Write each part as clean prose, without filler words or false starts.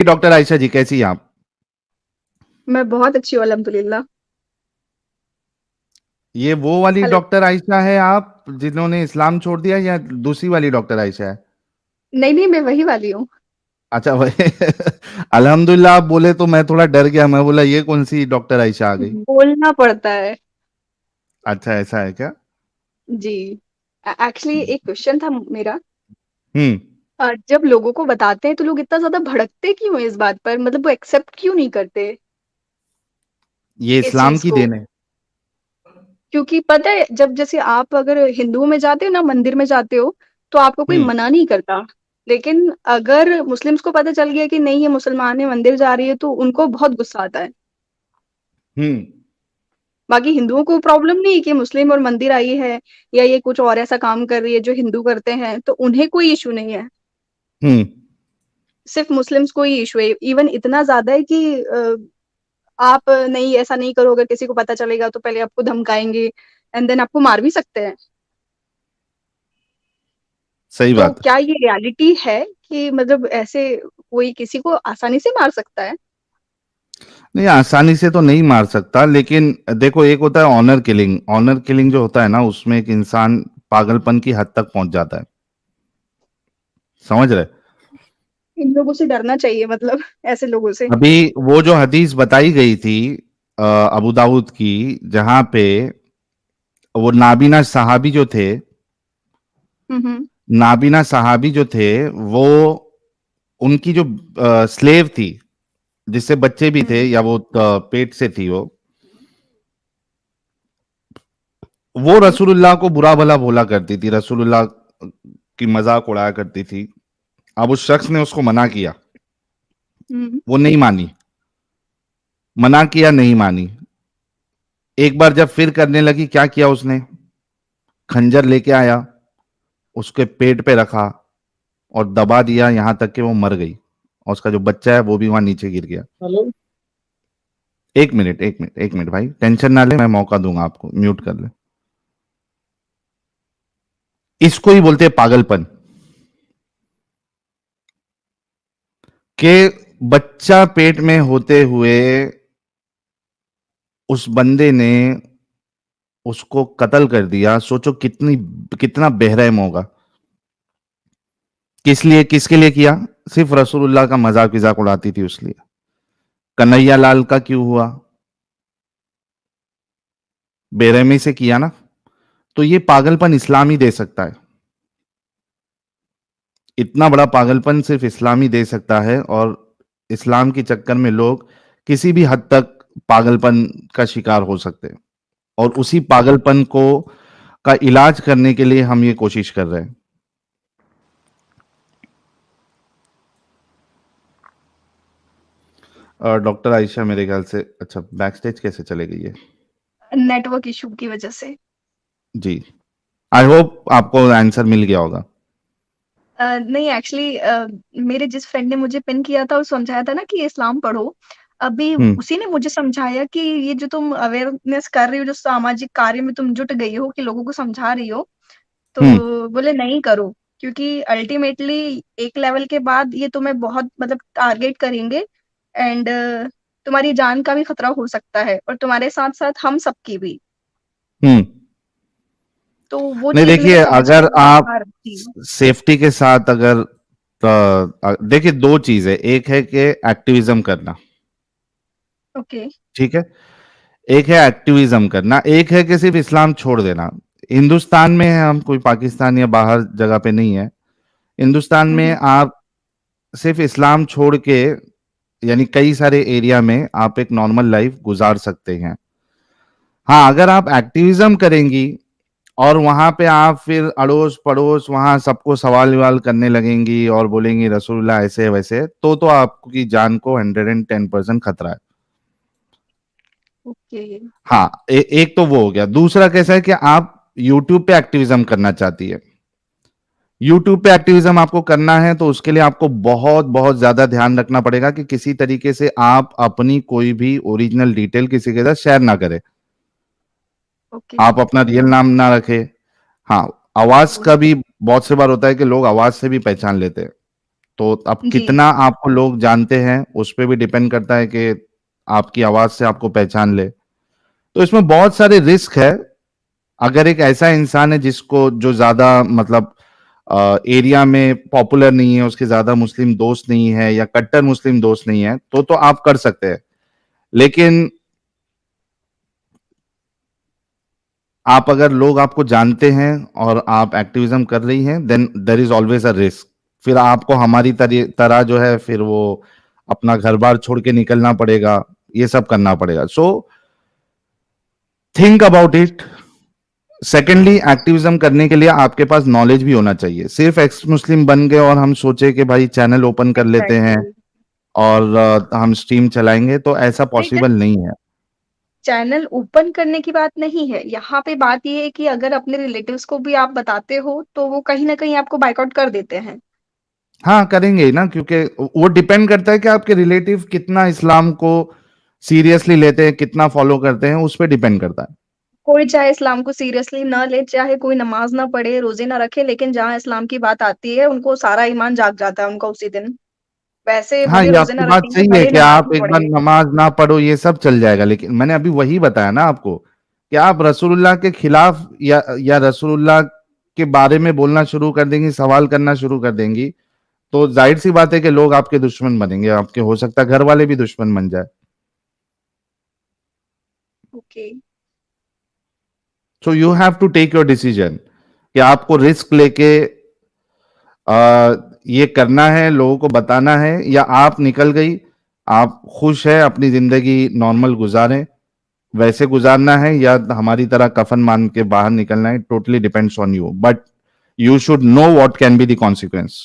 Doctor Ayesha जी, कैसी हैं आप? मैं बहुत अच्छी हूँ अल्हम्दुलिल्लाह। ये वो वाली हेलो। डॉक्टर आयशा है आप जिन्होंने इस्लाम छोड़ दिया, या दूसरी वाली डॉक्टर आयशा है? नहीं, नहीं, मैं वही वाली हूँ। अच्छा, वही। अल्हम्दुलिल्लाह आप बोले तो मैं थोड़ा डर गया, मैं बोला ये कौन सी डॉक्टर आयशा आ गई। बोलना पड़ता है। अच्छा, ऐसा है क्या? जी। एक्चुअली एक क्वेश्चन था मेरा। हम्म। जब लोगों को बताते हैं तो लोग इतना ज़्यादा भड़कते क्यों हैं इस बात पर? मतलब वो एक्सेप्ट क्यों नहीं करते ये इस इस्लाम चीज़ की को? देन है। क्योंकि पता है जब जैसे आप अगर हिंदुओं में जाते हो ना, मंदिर में जाते हो, तो आपको कोई हम्म। मना नहीं करता। लेकिन अगर मुस्लिम्स को पता चल गया कि नहीं ये मुसलमान है, मंदिर जा रही है, तो उनको बहुत गुस्सा आता है। हम्म। बाकी हिंदुओं को प्रॉब्लम नहीं है कि मुस्लिम और मंदिर आई है या ये कुछ और ऐसा काम कर रही है जो हिंदू करते हैं, तो उन्हें कोई इशू नहीं है। हम्म। सिर्फ मुस्लिम्स को ही इशू है। इवन इतना ज्यादा है कि आप नहीं ऐसा नहीं करोगे, किसी को पता चलेगा तो पहले आपको धमकाएंगे एंड देन आपको मार भी सकते हैं। सही तो बात है। क्या ये रियलिटी है कि मतलब ऐसे कोई किसी को आसानी से मार सकता है? नहीं, आसानी से तो नहीं मार सकता, लेकिन देखो, एक होता है ऑनर किलिंग। ऑनर किलिंग जो होता है ना, उसमें एक इंसान पागलपन की हद तक पहुंच जाता है। समझ रहे? इन लोगों से डरना चाहिए, मतलब ऐसे लोगों से। अभी वो जो हदीस बताई गई थी अबू दाऊद की, जहां पे वो नाबीना सहाबी जो थे, हम्म। नाबीना सहाबी जो थे, वो उनकी जो स्लेव थी, जिससे बच्चे भी थे, हम्म। या वो पेट से थी, वो ओके। रसूलुल्लाह को बुरा भला बोला करती थी, रसूलुल्लाह की मजाक उड़ाया करती थी। अब उस शख्स ने उसको मना किया, हम्म। वो नहीं मानी। मना किया, नहीं मानी। एक बार जब फिर करने लगी, क्या किया उसने? खंजर लेके आया, उसके पेट पे रखा और दबा दिया यहां तक कि वो मर गई, और उसका जो बच्चा है वो भी वहां नीचे गिर गया। हेलो। एक मिनट, एक मिनट, एक मिनट भाई, टेंशन ना ले, मैं मौका दूंगा आपको, म्यूट कर ले। इसको ही बोलते हैं पागलपन, कि बच्चा पेट में होते हुए उस बंदे ने उसको कत्ल कर दिया। सोचो कितना बेरहम होगा। किस लिए, किसके लिए किया? सिर्फ रसूलुल्लाह का मजाक विजाक उड़ाती थी उसलिए। कन्हैया लाल का क्यों हुआ? बेरहमी से किया ना। तो ये पागलपन इस्लाम ही दे सकता है। इतना बड़ा पागलपन सिर्फ इस्लाम ही दे सकता है, और इस्लाम के चक्कर में लोग किसी भी हद तक पागलपन का शिकार हो सकते हैं। और उसी पागलपन को का इलाज करने के लिए हम ये कोशिश कर रहे हैं। और डॉक्टर आयशा मेरे ख्याल से, अच्छा, बैक स्टेज कैसे चले गई है? नेटवर्क इशू की वजह से। जी। आई होप आपको आंसर मिल गया होगा। नहीं, एक्चुअली मेरे जिस फ्रेंड ने मुझे पिन किया था और समझाया था ना कि इस्लाम पढ़ो, अभी हम्म। उसी ने मुझे समझाया कि ये जो तुम अवेयरनेस कर रही हो, जो सामाजिक कार्य में तुम जुट गई हो कि लोगों को समझा रही हो, हम्म। तो बोले नहीं करो। क्योंकि अल्टीमेटली एक लेवल के बाद ये तुम्हें बहुत मतलब टारगेट करेंगे एंड तुम्हारी जान का भी खतरा हो सकता है और तुम्हारे साथ साथ हम सबकी भी। हम्म। तो वो नहीं, चीज मेरे देखिए, समझ अगर में आप बाहर थी। सेफ्टी के साथ, अगर देखिए, दो चीज है। एक है कि एक्टिविज्म करना, ओके। ठीक है। एक है एक्टिविज्म करना, एक है कि सिर्फ इस्लाम छोड़ देना। हिंदुस्तान में है हम, कोई पाकिस्तान या बाहर जगह पे नहीं है। हिंदुस्तान में हम्म। आप सिर्फ इस्लाम छोड़ के, यानी कई सारे एरिया में आप एक नॉर्मल लाइफ गुजार सकते हैं। हाँ, अगर आप एक्टिविज्म करेंगी और वहां पे आप फिर अड़ोस पड़ोस वहां सबको सवाल विवाल करने लगेंगी और बोलेंगी रसूलुल्लाह ऐसे वैसे, तो आपकी जान को 110% खतरा है। ओके। हाँ, एक तो वो हो गया। दूसरा कैसा है कि आप यूट्यूब पे एक्टिविज्म करना चाहती है। यूट्यूब पे एक्टिविज्म आपको करना है, तो उसके लिए आपको बहुत बहुत ज्यादा ध्यान रखना पड़ेगा कि किसी तरीके से आप अपनी कोई भी ओरिजिनल डिटेल किसी के साथ शेयर ना करें। ओके। आप अपना रियल नाम ना रखें। हाँ, आवाज का भी बहुत से बार होता है कि लोग आवाज से भी पहचान लेते हैं। तो अब जी, कितना आपको लोग जानते हैं, उस पे भी डिपेंड करता है कि आपकी आवाज़ से आपको पहचान ले। तो इसमें बहुत सारे रिस्क है। अगर एक ऐसा इंसान है जिसको जो ज़्यादा मतलब एरिया में पॉपुलर नहीं है, उसके ज़्यादा मुस्लिम दोस्त नहीं है या कट्टर मुस्लिम दोस्त नहीं है, तो आप कर सकते हैं। लेकिन आप अगर लोग आपको जानते हैं और आप एक्टिविज्म कर रही हैं, then there is always a risk. फिर आपको हमारी तरह जो है फिर वो अपना घर बार छोड़ के निकलना पड़ेगा, ये सब करना पड़ेगा। So think about it. Secondly, activism करने के लिए आपके पास नॉलेज भी होना चाहिए। सिर्फ एक्स मुस्लिम बन गए और हम सोचे कि भाई चैनल ओपन कर लेते हैं एग्ज़ैक्टली। और हम स्ट्रीम चलाएंगे, तो ऐसा नहीं, पॉसिबल नहीं है। चैनल ओपन करने की बात नहीं है, यहाँ पे बात ये है कि अगर अपने रिलेटिव्स को भी आप बताते हो, तो वो कहीं न कहीं आपको बायकॉट कर देते हैं। हाँ, करेंगे ही ना, क्योंकि वो डिपेंड करता है कि आपके रिलेटिव कितना इस्लाम को सीरियसली लेते हैं, कितना फॉलो करते हैं, उस पे डिपेंड करता है। कोई चाहे इस्लाम को सीरियसली ना ले, चाहे कोई नमाज़ ना पढ़े, रोज़े ना रखे, लेकिन जहाँ इस्लाम की बात आती है, उनको सारा ईमान जाग जाता है उनका उसी दिन। वैसे हाँ, भले ये रोज़े आपकी ना बात रखेंगे, सही है भले कि नमाज़ आप ना एक बार पढ़ेंगे। नमाज ना पढ़ो, ये सब चल जाएगा, लेकिन मैंने अभी वही बताया ना आपको कि आप रसूलुल्लाह के खिलाफ या रसूलुल्लाह के बारे में बोलना शुरू कर देंगी, सवाल करना शुरू कर देंगी, तो जाहिर सी बात है कि लोग आपके दुश्मन बनेंगे, आपके हो सकता है घर वाले भी दुश्मन बन जाए। Okay, so you have to take your decision कि आपको रिस्क लेके ये करना है, लोगों को बताना है, या आप निकल गई, आप खुश है, अपनी जिंदगी नॉर्मल गुजारें, वैसे गुजारना है, या हमारी तरह कफन मान के बाहर निकलना है। Totally depends on you, but you should know what can be the consequence.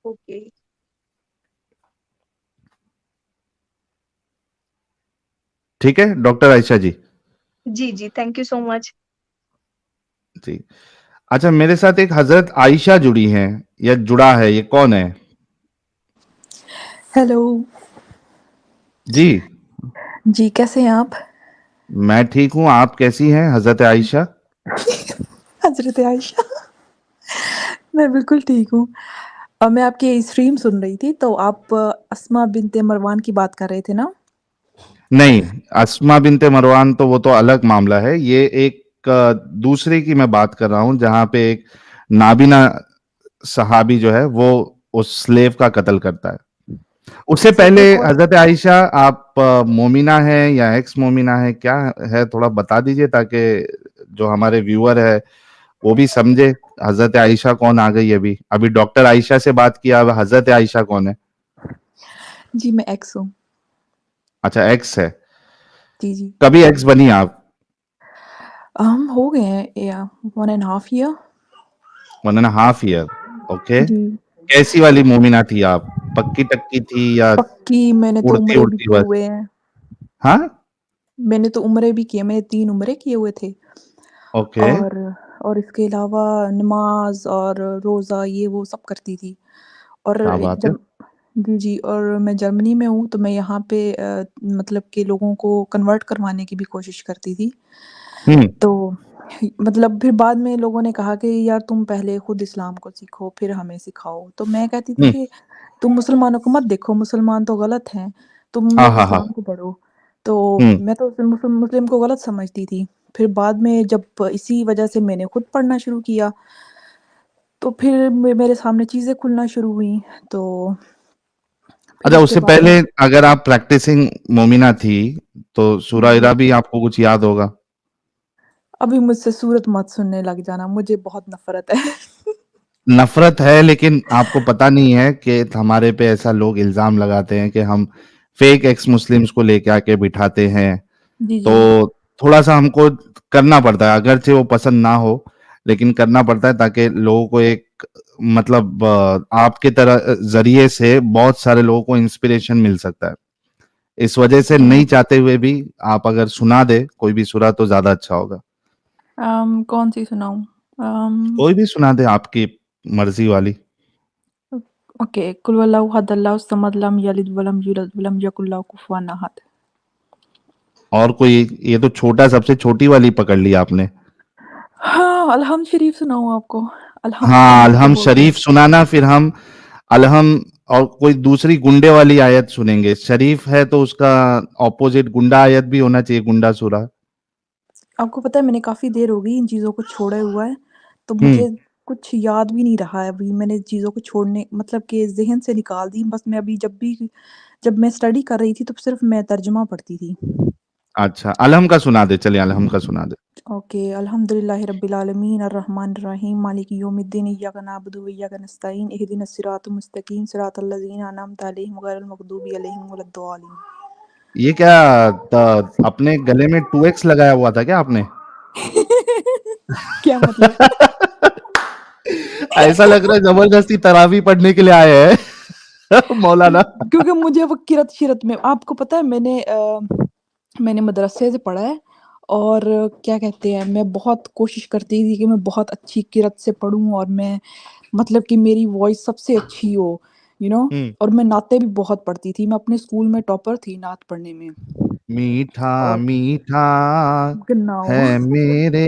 Okay. ठीक है डॉक्टर आयशा जी? जी, जी, थैंक यू सो मच। जी। अच्छा, मेरे साथ एक हजरत आयशा जुड़ी हैं या जुड़ा है, ये कौन है? हेलो। जी। जी, कैसे हैं आप? मैं ठीक हूं, आप कैसी हैं हजरत आयशा? हज़रत आयशा। मैं बिल्कुल ठीक हूँ। मैं आपकी स्ट्रीम सुन रही थी, तो आप अस्मा बिन्ते मरवान की बात कर रहे थे ना? नहीं, अस्मा बिनते मरवान तो वो तो अलग मामला है। ये एक दूसरे की मैं बात कर रहा हूं, जहां पे एक नाबीना सहाबी जो है वो उस स्लेव का कत्ल करता है। उससे अच्छा, पहले वो कौन? हजरत आयशा, आप मोमिना है या एक्स मोमिना है, क्या है, थोड़ा बता दीजिए ताकि जो हमारे व्यूअर है वो भी समझे हजरत आयशा कौन आ गई। अभी अभी डॉक्टर आयशा से बात किया, अब हजरत आयशा कौन है? जी, मैं एक्स हूँ। अच्छा, एक्स है। जी, जी। कभी एक्स बनी आप? हम हो गए हैं या 1 and half year. 1.5 year. Okay. जी। कैसी वाली मोमिना थी आप? पक्की टक्की थी या पक्की, मैंने तो उड़ती उम्रे भी उड़ती किए बस? हुए हैं। हाँ। मैंने तो उम्रे भी किए, मैंने 3 उम्रे किए हुए थे। ओके। और और इसके अलावा नमाज़ और रोज़ा ये वो सब करती थी। और क्या बात है। जब जी, जी, और मैं जर्मनी में हूँ, तो मैं यहाँ पे मतलब कि लोगों को कन्वर्ट करवाने की भी कोशिश करती थी। हम्म। तो मतलब फिर बाद में लोगों ने कहा कि यार तुम पहले खुद इस्लाम को सीखो, फिर हमें सिखाओ। तो मैं कहती थी हम्म। कि तुम मुसलमानों को मत देखो, मुसलमान तो गलत हैं, तुम हाँ लोग हाँ हाँ। इस्लाम को पढ़ो। तो हम्म। मैं तो फिर मुस्लिम को गलत समझती थी। फिर बाद में जब इसी वजह से मैंने खुद पढ़ना शुरू किया, तो फिर मेरे सामने चीज़ें खुलना शुरू हुई। तो फिर अच्छा, उसके उससे बाद पहले अगर आप प्रैक्टिसिंग मोमिना थी तो सूरा जी, इरा भी आपको कुछ याद होगा? अभी मुझसे सूरत मत सुनने लग जाना, मुझे बहुत नफ़रत है। नफरत है, लेकिन आपको पता नहीं है कि हमारे पे ऐसा लोग इल्जाम लगाते हैं कि हम फेक एक्स मुस्लिम्स को लेके आके बिठाते हैं। जी, तो जी। थोड़ा सा हमको करना पड़ता है, अगरचे वो पसंद ना हो, लेकिन करना पड़ता है ताकि लोगों को एक मतलब आपके तरह जरिए से बहुत सारे लोगों को इंस्पिरेशन मिल सकता है। इस वजह से जी। नहीं चाहते हुए भी आप अगर सुना दे कोई भी सूरा तो ज्यादा अच्छा होगा। कौन-सी सुनाऊँ? कोई भी सुना दे, आपकी मर्जी वाली। ओके, कुल वल्लाहु अहद अल्लाहु समद लम यलिद वलम यूलद वलम यकुल लहू कुफुवन अहद। और कोई? ये तो छोटा, सबसे छोटी वाली पकड़ ली आपने। हाँ, अलहम्द शरीफ सुनाऊँ आपको? अलहम्द हाँ, शरीफ तो अलहम बहुत शरीफ सुनाना, फिर हम अलहम और कोई दूसरी गुंडे वाली आयत सुनेंगे। शरीफ है तो उसका ऑपोजिट गुंडा आयत भी होना चाहिए, गुंडा सूरा। आपको पता है मैंने काफ़ी देर हो गई इन चीज़ों को छोड़े हुआ है, तो हुँ, मुझे कुछ याद भी नहीं रहा है अभी मैंने चीज़ों को छोड़ने मतलब कि ज़हन से निकाल दी। बस मैं अभी जब मैं स्टडी कर रही थी तो सिर्फ़ मैं तर्जुमा पढ़ती थी। अच्छा, अलहम का सुना दे, चलिए अलहम का सुना दे। ओके, अल्हम्दुलिल्लाहि रब्बिल आलमीन अर्रहमानिर रहीम मालिकि यौमिद्दीन इय्याका नअबुदु व इय्याका नस्तईन इहदिनस सिरातल मुस्तकीम सिरातल लज़ीना अनअमता अलैहिम गैरिल मग़दूबि अलैहिम वलद्दालिन। ये क्या अपने गले में 2x लगाया हुआ था क्या आपने? क्या मतलब? ऐसा लग रहा है जबरदस्ती तरावी पढ़ने के लिए आए हैं मौलाना। क्योंकि मुझे वो किरत-शिरत में आपको पता है मैंने मदरसे से पढ़ा है और क्या कहते हैं, मैं बहुत कोशिश करती थी कि मैं बहुत अच्छी किरत से पढ़ूँ और मैं मतलब कि मेरी वॉइस सबसे अच्छी हो, हुँ। और मैं नाते भी बहुत पढ़ती थी। मैं अपने स्कूल में टॉपर थी नात पढ़ने में मीठा और मीठा गन्नाओं है मेरे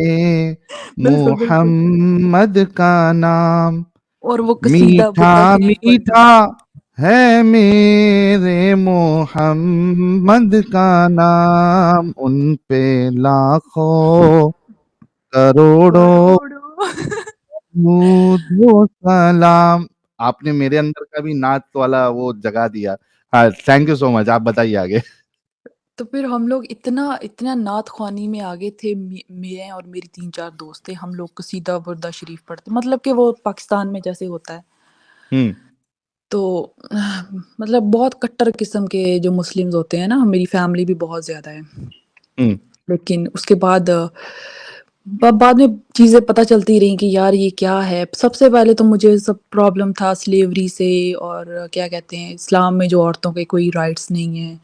बिल्कुल, बिल्कुल। मोहम्मद का नाम, और वो कसीदा मीठा बड़ा शरीफ पढ़ती मीठा है मेरे मोहम्मद का नाम, उन पे लाखों करोड़ों करोड़ों दुरूद व सलाम। आपने मेरे अंदर का भी नात वाला वो जगा दिया। हाँ, थैंक यू सो मच। आप बताइए आगे। तो फिर हम लोग इतना इतना नात ख़्वानी में आगे थे मैं और मेरी 3-4 दोस्त थे। हम लोग कसीदा बुर्दा शरीफ पढ़ते मतलब कि वो पाकिस्तान में जैसे होता है। हुँ, तो मतलब बहुत कट्टर किस्म के जो मुस्लिम्स होते हैं ना, मेरी फैमिली भी बहुत ज़्यादा है। हुँ, लेकिन उसके बाद बाद में चीज़ें पता चलती रहीं कि यार ये क्या है? सबसे पहले तो मुझे सब प्रॉब्लम था स्लेवरी से और क्या कहते हैं इस्लाम में जो औरतों के कोई राइट्स नहीं हैं।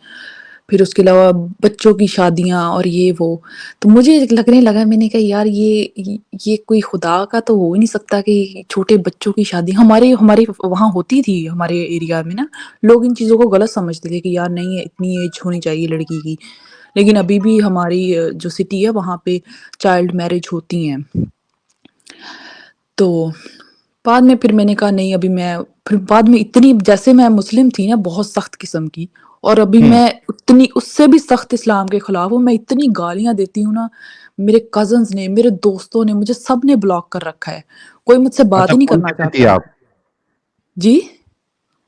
फिर उसके अलावा बच्चों की शादियाँ और ये वो। तो मुझे लगने लगा मैंने कहा यार ये कोई खुदा का तो हो ही नहीं सकता कि छोटे बच्चों की शादी हमारे हमारे वहाँ होती थी हमारे एरिया में ना, लोग इन चीज़ों को गलत समझते थे कि यार नहीं इतनी एज होनी चाहिए लड़की की। लेकिन अभी भी हमारी जो सिटी है वहाँ पे चाइल्ड मैरिज होती हैं। तो बाद में फिर मैंने कहा नहीं अभी मैं फिर बाद में इतनी जैसे मैं मुस्लिम थी ना बहुत सख्त किस्म की और अभी हुँ। मैं उतनी उससे भी सख्त इस्लाम के खिलाफ हूँ। मैं इतनी गालियाँ देती हूँ ना, मेरे कज़िन्स ने, मेरे दोस्तों ने, मुझे सबने ब्लॉक कर रखा है। कोई मुझसे बात अच्छा, ही नहीं खुल करना के देती है चाहता। आप? जी?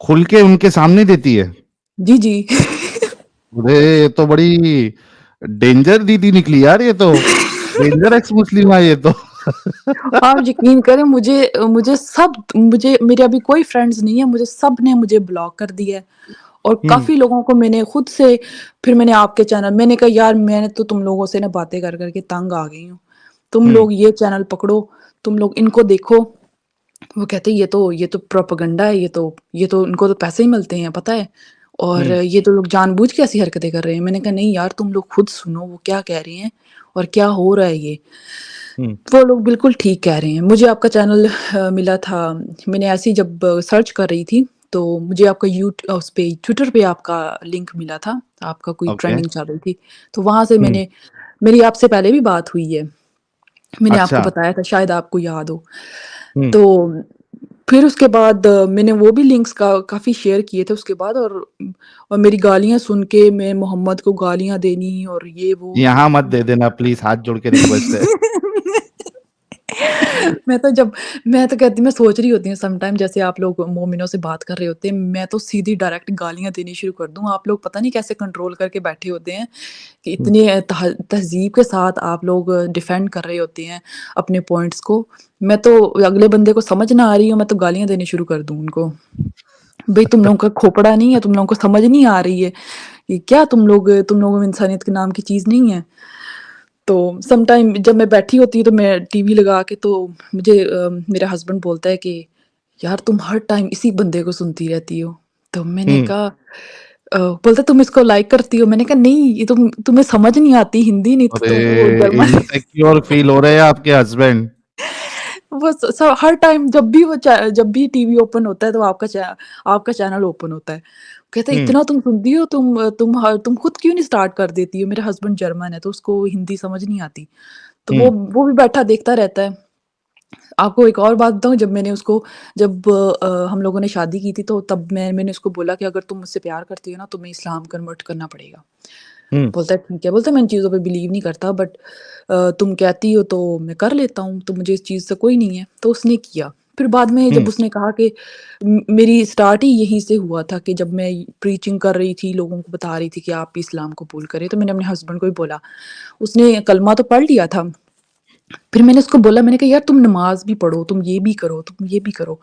खुल के उनके सामने देती है? जी, जी। अरे! ये तो बड़ी डेंजर दीदी निकली यार ये तो। डेंजर एक्स मुस्लिम है ये तो। आप यकीन करें मुझे मेरे अभी कोई फ्रेंड्स नहीं है, मुझे सबने मुझे ब्लॉक कर दिया है। और हुँ, काफ़ी लोगों को मैंने खुद से फिर मैंने आपके चैनल मैंने कहा यार मैंने तो तुम लोगों से ना बातें कर के तंग आ गई हूँ। तुम हुँ, लोग ये चैनल पकड़ो, तुम लोग इनको देखो। वो कहते हैं ये तो प्रोपेगेंडा है, ये तो इनको तो पैसे ही मिलते हैं पता है। और हुँ, ये तो लोग जानबूझ के ऐसी हरकतें कर रहे हैं। मैंने कहा नहीं यार तुम लोग खुद सुनो वो क्या कह रहे हैं और क्या हो रहा है ये। हुँ, वो लोग बिल्कुल ठीक कह रहे हैं। मुझे आपका चैनल मिला था, मैंने ऐसे ही जब सर्च कर रही थी, तो मुझे आपका उस पे ट्विटर पे आपका लिंक मिला था, आपका कोई ओके। ट्रेंडिंग चल रही थी। तो वहाँ से हुँ, मेरी आपसे पहले भी बात हुई है। मैंने आपको अच्छा। बताया था शायद आपको याद हो। हुँ, तो फिर उसके बाद मैंने वो भी लिंक्स काफ़ी शेयर किए थे उसके बाद और मेरी गालियाँ सुन के मैं मोहम्मद को गालियाँ देनी और ये वो। यहाँ मत दे देना प्लीज़, हाथ जोड़ के रिक्वेस्ट है। मैं तो जब मैं तो कहती मैं सोच रही होती हूँ सम टाइम जैसे आप लोग मोमिनों से बात कर रहे होते हैं, मैं तो सीधी डायरेक्ट गालियाँ देनी शुरू कर दूँ। आप लोग पता नहीं कैसे कंट्रोल करके बैठे होते हैं कि हुँ, इतने तहज़ीब के साथ आप लोग डिफेंड कर रहे होते हैं अपने पॉइंट्स को। मैं तो अगले बंदे को समझ ना आ रही हो, मैं तो गालियाँ देनी शुरू कर दूँ उनको। भई तुम लोगों का खोपड़ा नहीं है, तुम लोगों को समझ नहीं आ रही है। ये क्या तुम लोगों में इंसानियत के नाम की चीज़ नहीं है? तो सम टाइम जब मैं बैठी होती हूँ तो मैं टीवी लगा के तो मुझे मेरा हस्बैंड बोलता है कि यार तुम हर टाइम इसी बंदे को सुनती रहती हो। तो मैंने हुँ। कहा बोलता तुम इसको लाइक करती हो? मैंने कहा नहीं ये तुम्हें समझ नहीं आती हिंदी नहीं तो अरे! तुम वो जर्मन इनसिक्योर फील हो रहे हैं आपके हस्बैंड। वो हर टाइम जब भी टीवी ओपन होता है तो आपका चैनल ओपन होता है। कहता है हुँ, इतना तुम सुनती हो तुम खुद क्यों नहीं स्टार्ट कर देती हो? मेरा हस्बैंड जर्मन है तो उसको हिंदी समझ नहीं आती। तो हुँ, वो भी बैठा देखता रहता है। आपको एक और बात बताऊँ, जब मैंने उसको जब हम लोगों ने शादी की थी, तो तब मैंने उसको बोला कि अगर तुम मुझसे प्यार करती हो ना, तुम्हें इस्लाम कन्वर्ट करना पड़ेगा। हुँ, बोलता है ठीक है, बोलता है मैं इन चीज़ों पे बिलीव नहीं करता, बट तुम कहती हो तो मैं कर लेता हूँ, तो मुझे इस चीज़ से कोई नहीं है। तो उसने किया। फिर बाद में हुँ, जब उसने कहा कि मेरी स्टार्ट ही यहीं से हुआ था कि जब मैं प्रीचिंग कर रही थी, लोगों को बता रही थी कि आप भी इस्लाम कबूल करें, तो मैंने अपने हस्बैंड को भी बोला। उसने कलमा तो पढ़ लिया था। फिर मैंने उसको बोला, मैंने कहा यार तुम नमाज़ भी पढ़ो, तुम ये भी करो, तुम ये भी करो।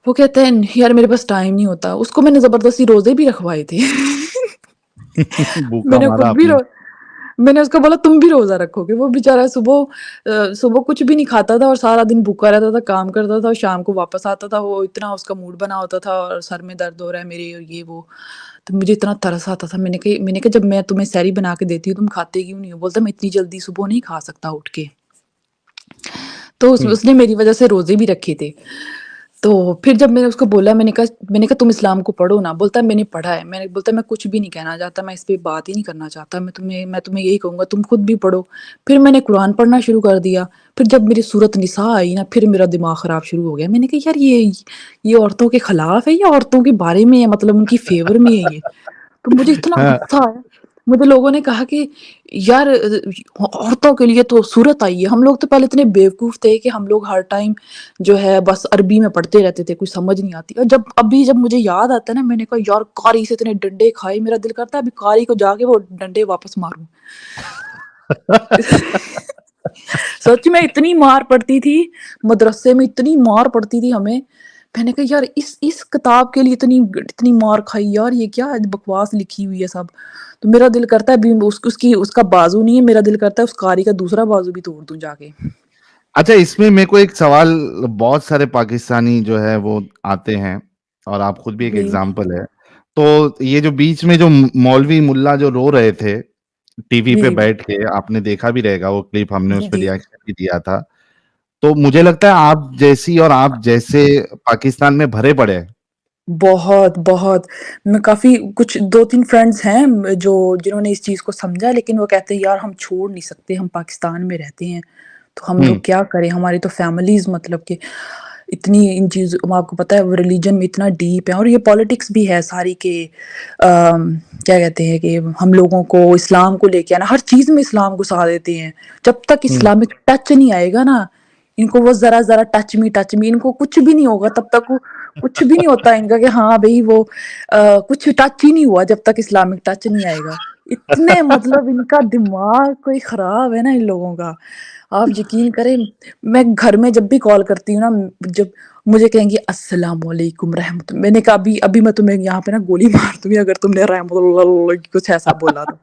वो कहता है यार मेरे पास टाइम नहीं होता। उसको मैंने ज़बरदस्ती रोज़े भी रखवाए थे। भूखा मैंने मारा खुद भी आपने। रो मैंने उसको बोला तुम भी रोज़ा रखोगे। वो बेचारा सुबह कुछ भी नहीं खाता था और सारा दिन भूखा रहता था, काम करता था और शाम को वापस आता था। वो इतना उसका मूड बना होता था और सर में दर्द हो रहा है मेरे और ये वो। तो मुझे इतना तरस आता था। मैंने कहा जब मैं तुम्हें सहरी बना के देती हूँ तुम खाते क्यों नहीं हो? बोलता मैं इतनी जल्दी सुबह नहीं खा सकता उठ के। तो हुँ, उसने मेरी वज़ह से रोज़े भी रखे थे। तो फिर जब मैंने उसको बोला, मैंने कहा तुम इस्लाम को पढ़ो ना। बोलता है मैंने पढ़ा है। बोलता है मैं कुछ भी नहीं कहना चाहता, मैं इस पे बात ही नहीं करना चाहता। मैं तुम्हें यही कहूँगा तुम खुद भी पढ़ो। फिर मैंने कुरान पढ़ना शुरू कर दिया। फिर जब मेरी सूरत निसा आई ना, फिर मेरा दिमाग ख़राब शुरू हो गया। मैंने कहा यार ये औरतों के खिलाफ है या औरतों के बारे में है, मतलब उनकी फ़ेवर में है ये? तो मुझे इतना हाँ, गुस्सा आया। मुझे लोगों ने कहा कि यार औरतों के लिए तो सूरत आई है। हम लोग तो पहले इतने बेवकूफ़ थे कि हम लोग हर टाइम जो है बस अरबी में पढ़ते रहते थे, कुछ समझ नहीं आती। और जब मुझे याद आता है ना, मैंने कहा यार कारी से इतने डंडे खाए, मेरा दिल करता है अभी कारी को जाके वो डंडे वापस मारूँ। सच में इतनी मार पड़ती थी, मदरसे में इतनी मार पड़ती थी हमें। मैंने कहा यार इस किताब के लिए इतनी इतनी मार खाई यार, ये क्या बकवास लिखी हुई है सब। तो मेरा दिल करता है अभी उसका बाजू नहीं है, मेरा दिल करता है उस कारी का दूसरा बाजू भी तोड़ दूँ जाके। अच्छा इसमें मेरे को एक सवाल, बहुत सारे पाकिस्तानी जो है वो आते हैं और आप खुद भी एक जी, एग्ज़ाम्पल है। तो ये जो बीच में जो मौलवी मुल्ला जो रो रहे थे, टीवी पे जी, बैठ के, आपने देखा भी रहेगा वो क्लिप, हमने जी, उस पे जी। रिएक्शन भी दिया था। तो मुझे लगता है आप जैसी और आप जैसे पाकिस्तान में भरे पड़े हैं। बहुत, बहुत। मैं काफ़ी कुछ 2-3 फ्रेंड्स हैं जिन्होंने इस चीज़ को समझा, लेकिन वो कहते हैं यार हम छोड़ नहीं सकते, हम पाकिस्तान में रहते हैं, तो हम हुँ, लोग क्या करें? हमारी तो फैमिलीज़ मतलब कि इतनी इन चीज़ों आपको पता है वो रिलीजन में इतना डीप है और ये पॉलिटिक्स भी है सारी के क्या कहते हैं कि हम लोगों को इस्लाम को लेके आना, हर चीज़ में इस्लाम घुसा देते हैं। जब तक हुँ। इस्लामिक टच नहीं आएगा ना, इनको वो ज़रा-ज़रा टच मी इनको कुछ भी नहीं होगा तब तक वो कुछ भी नहीं होता इनका कि हाँ भई वो कुछ टच ही नहीं हुआ जब तक इस्लामिक टच नहीं आएगा। इतने मतलब इनका दिमाग कोई ख़राब है ना इन लोगों का। आप यकीन करें, मैं घर में जब भी कॉल करती हूँ ना, जब मुझे कहेंगी अस्सलाम वालेकुम रहमत, मैंने कहा अभी अभी मैं तुम्हें यहाँ पे ना गोली मार दूँगी अगर तुमने रहमतुल्लाह कुछ ऐसा बोला तो।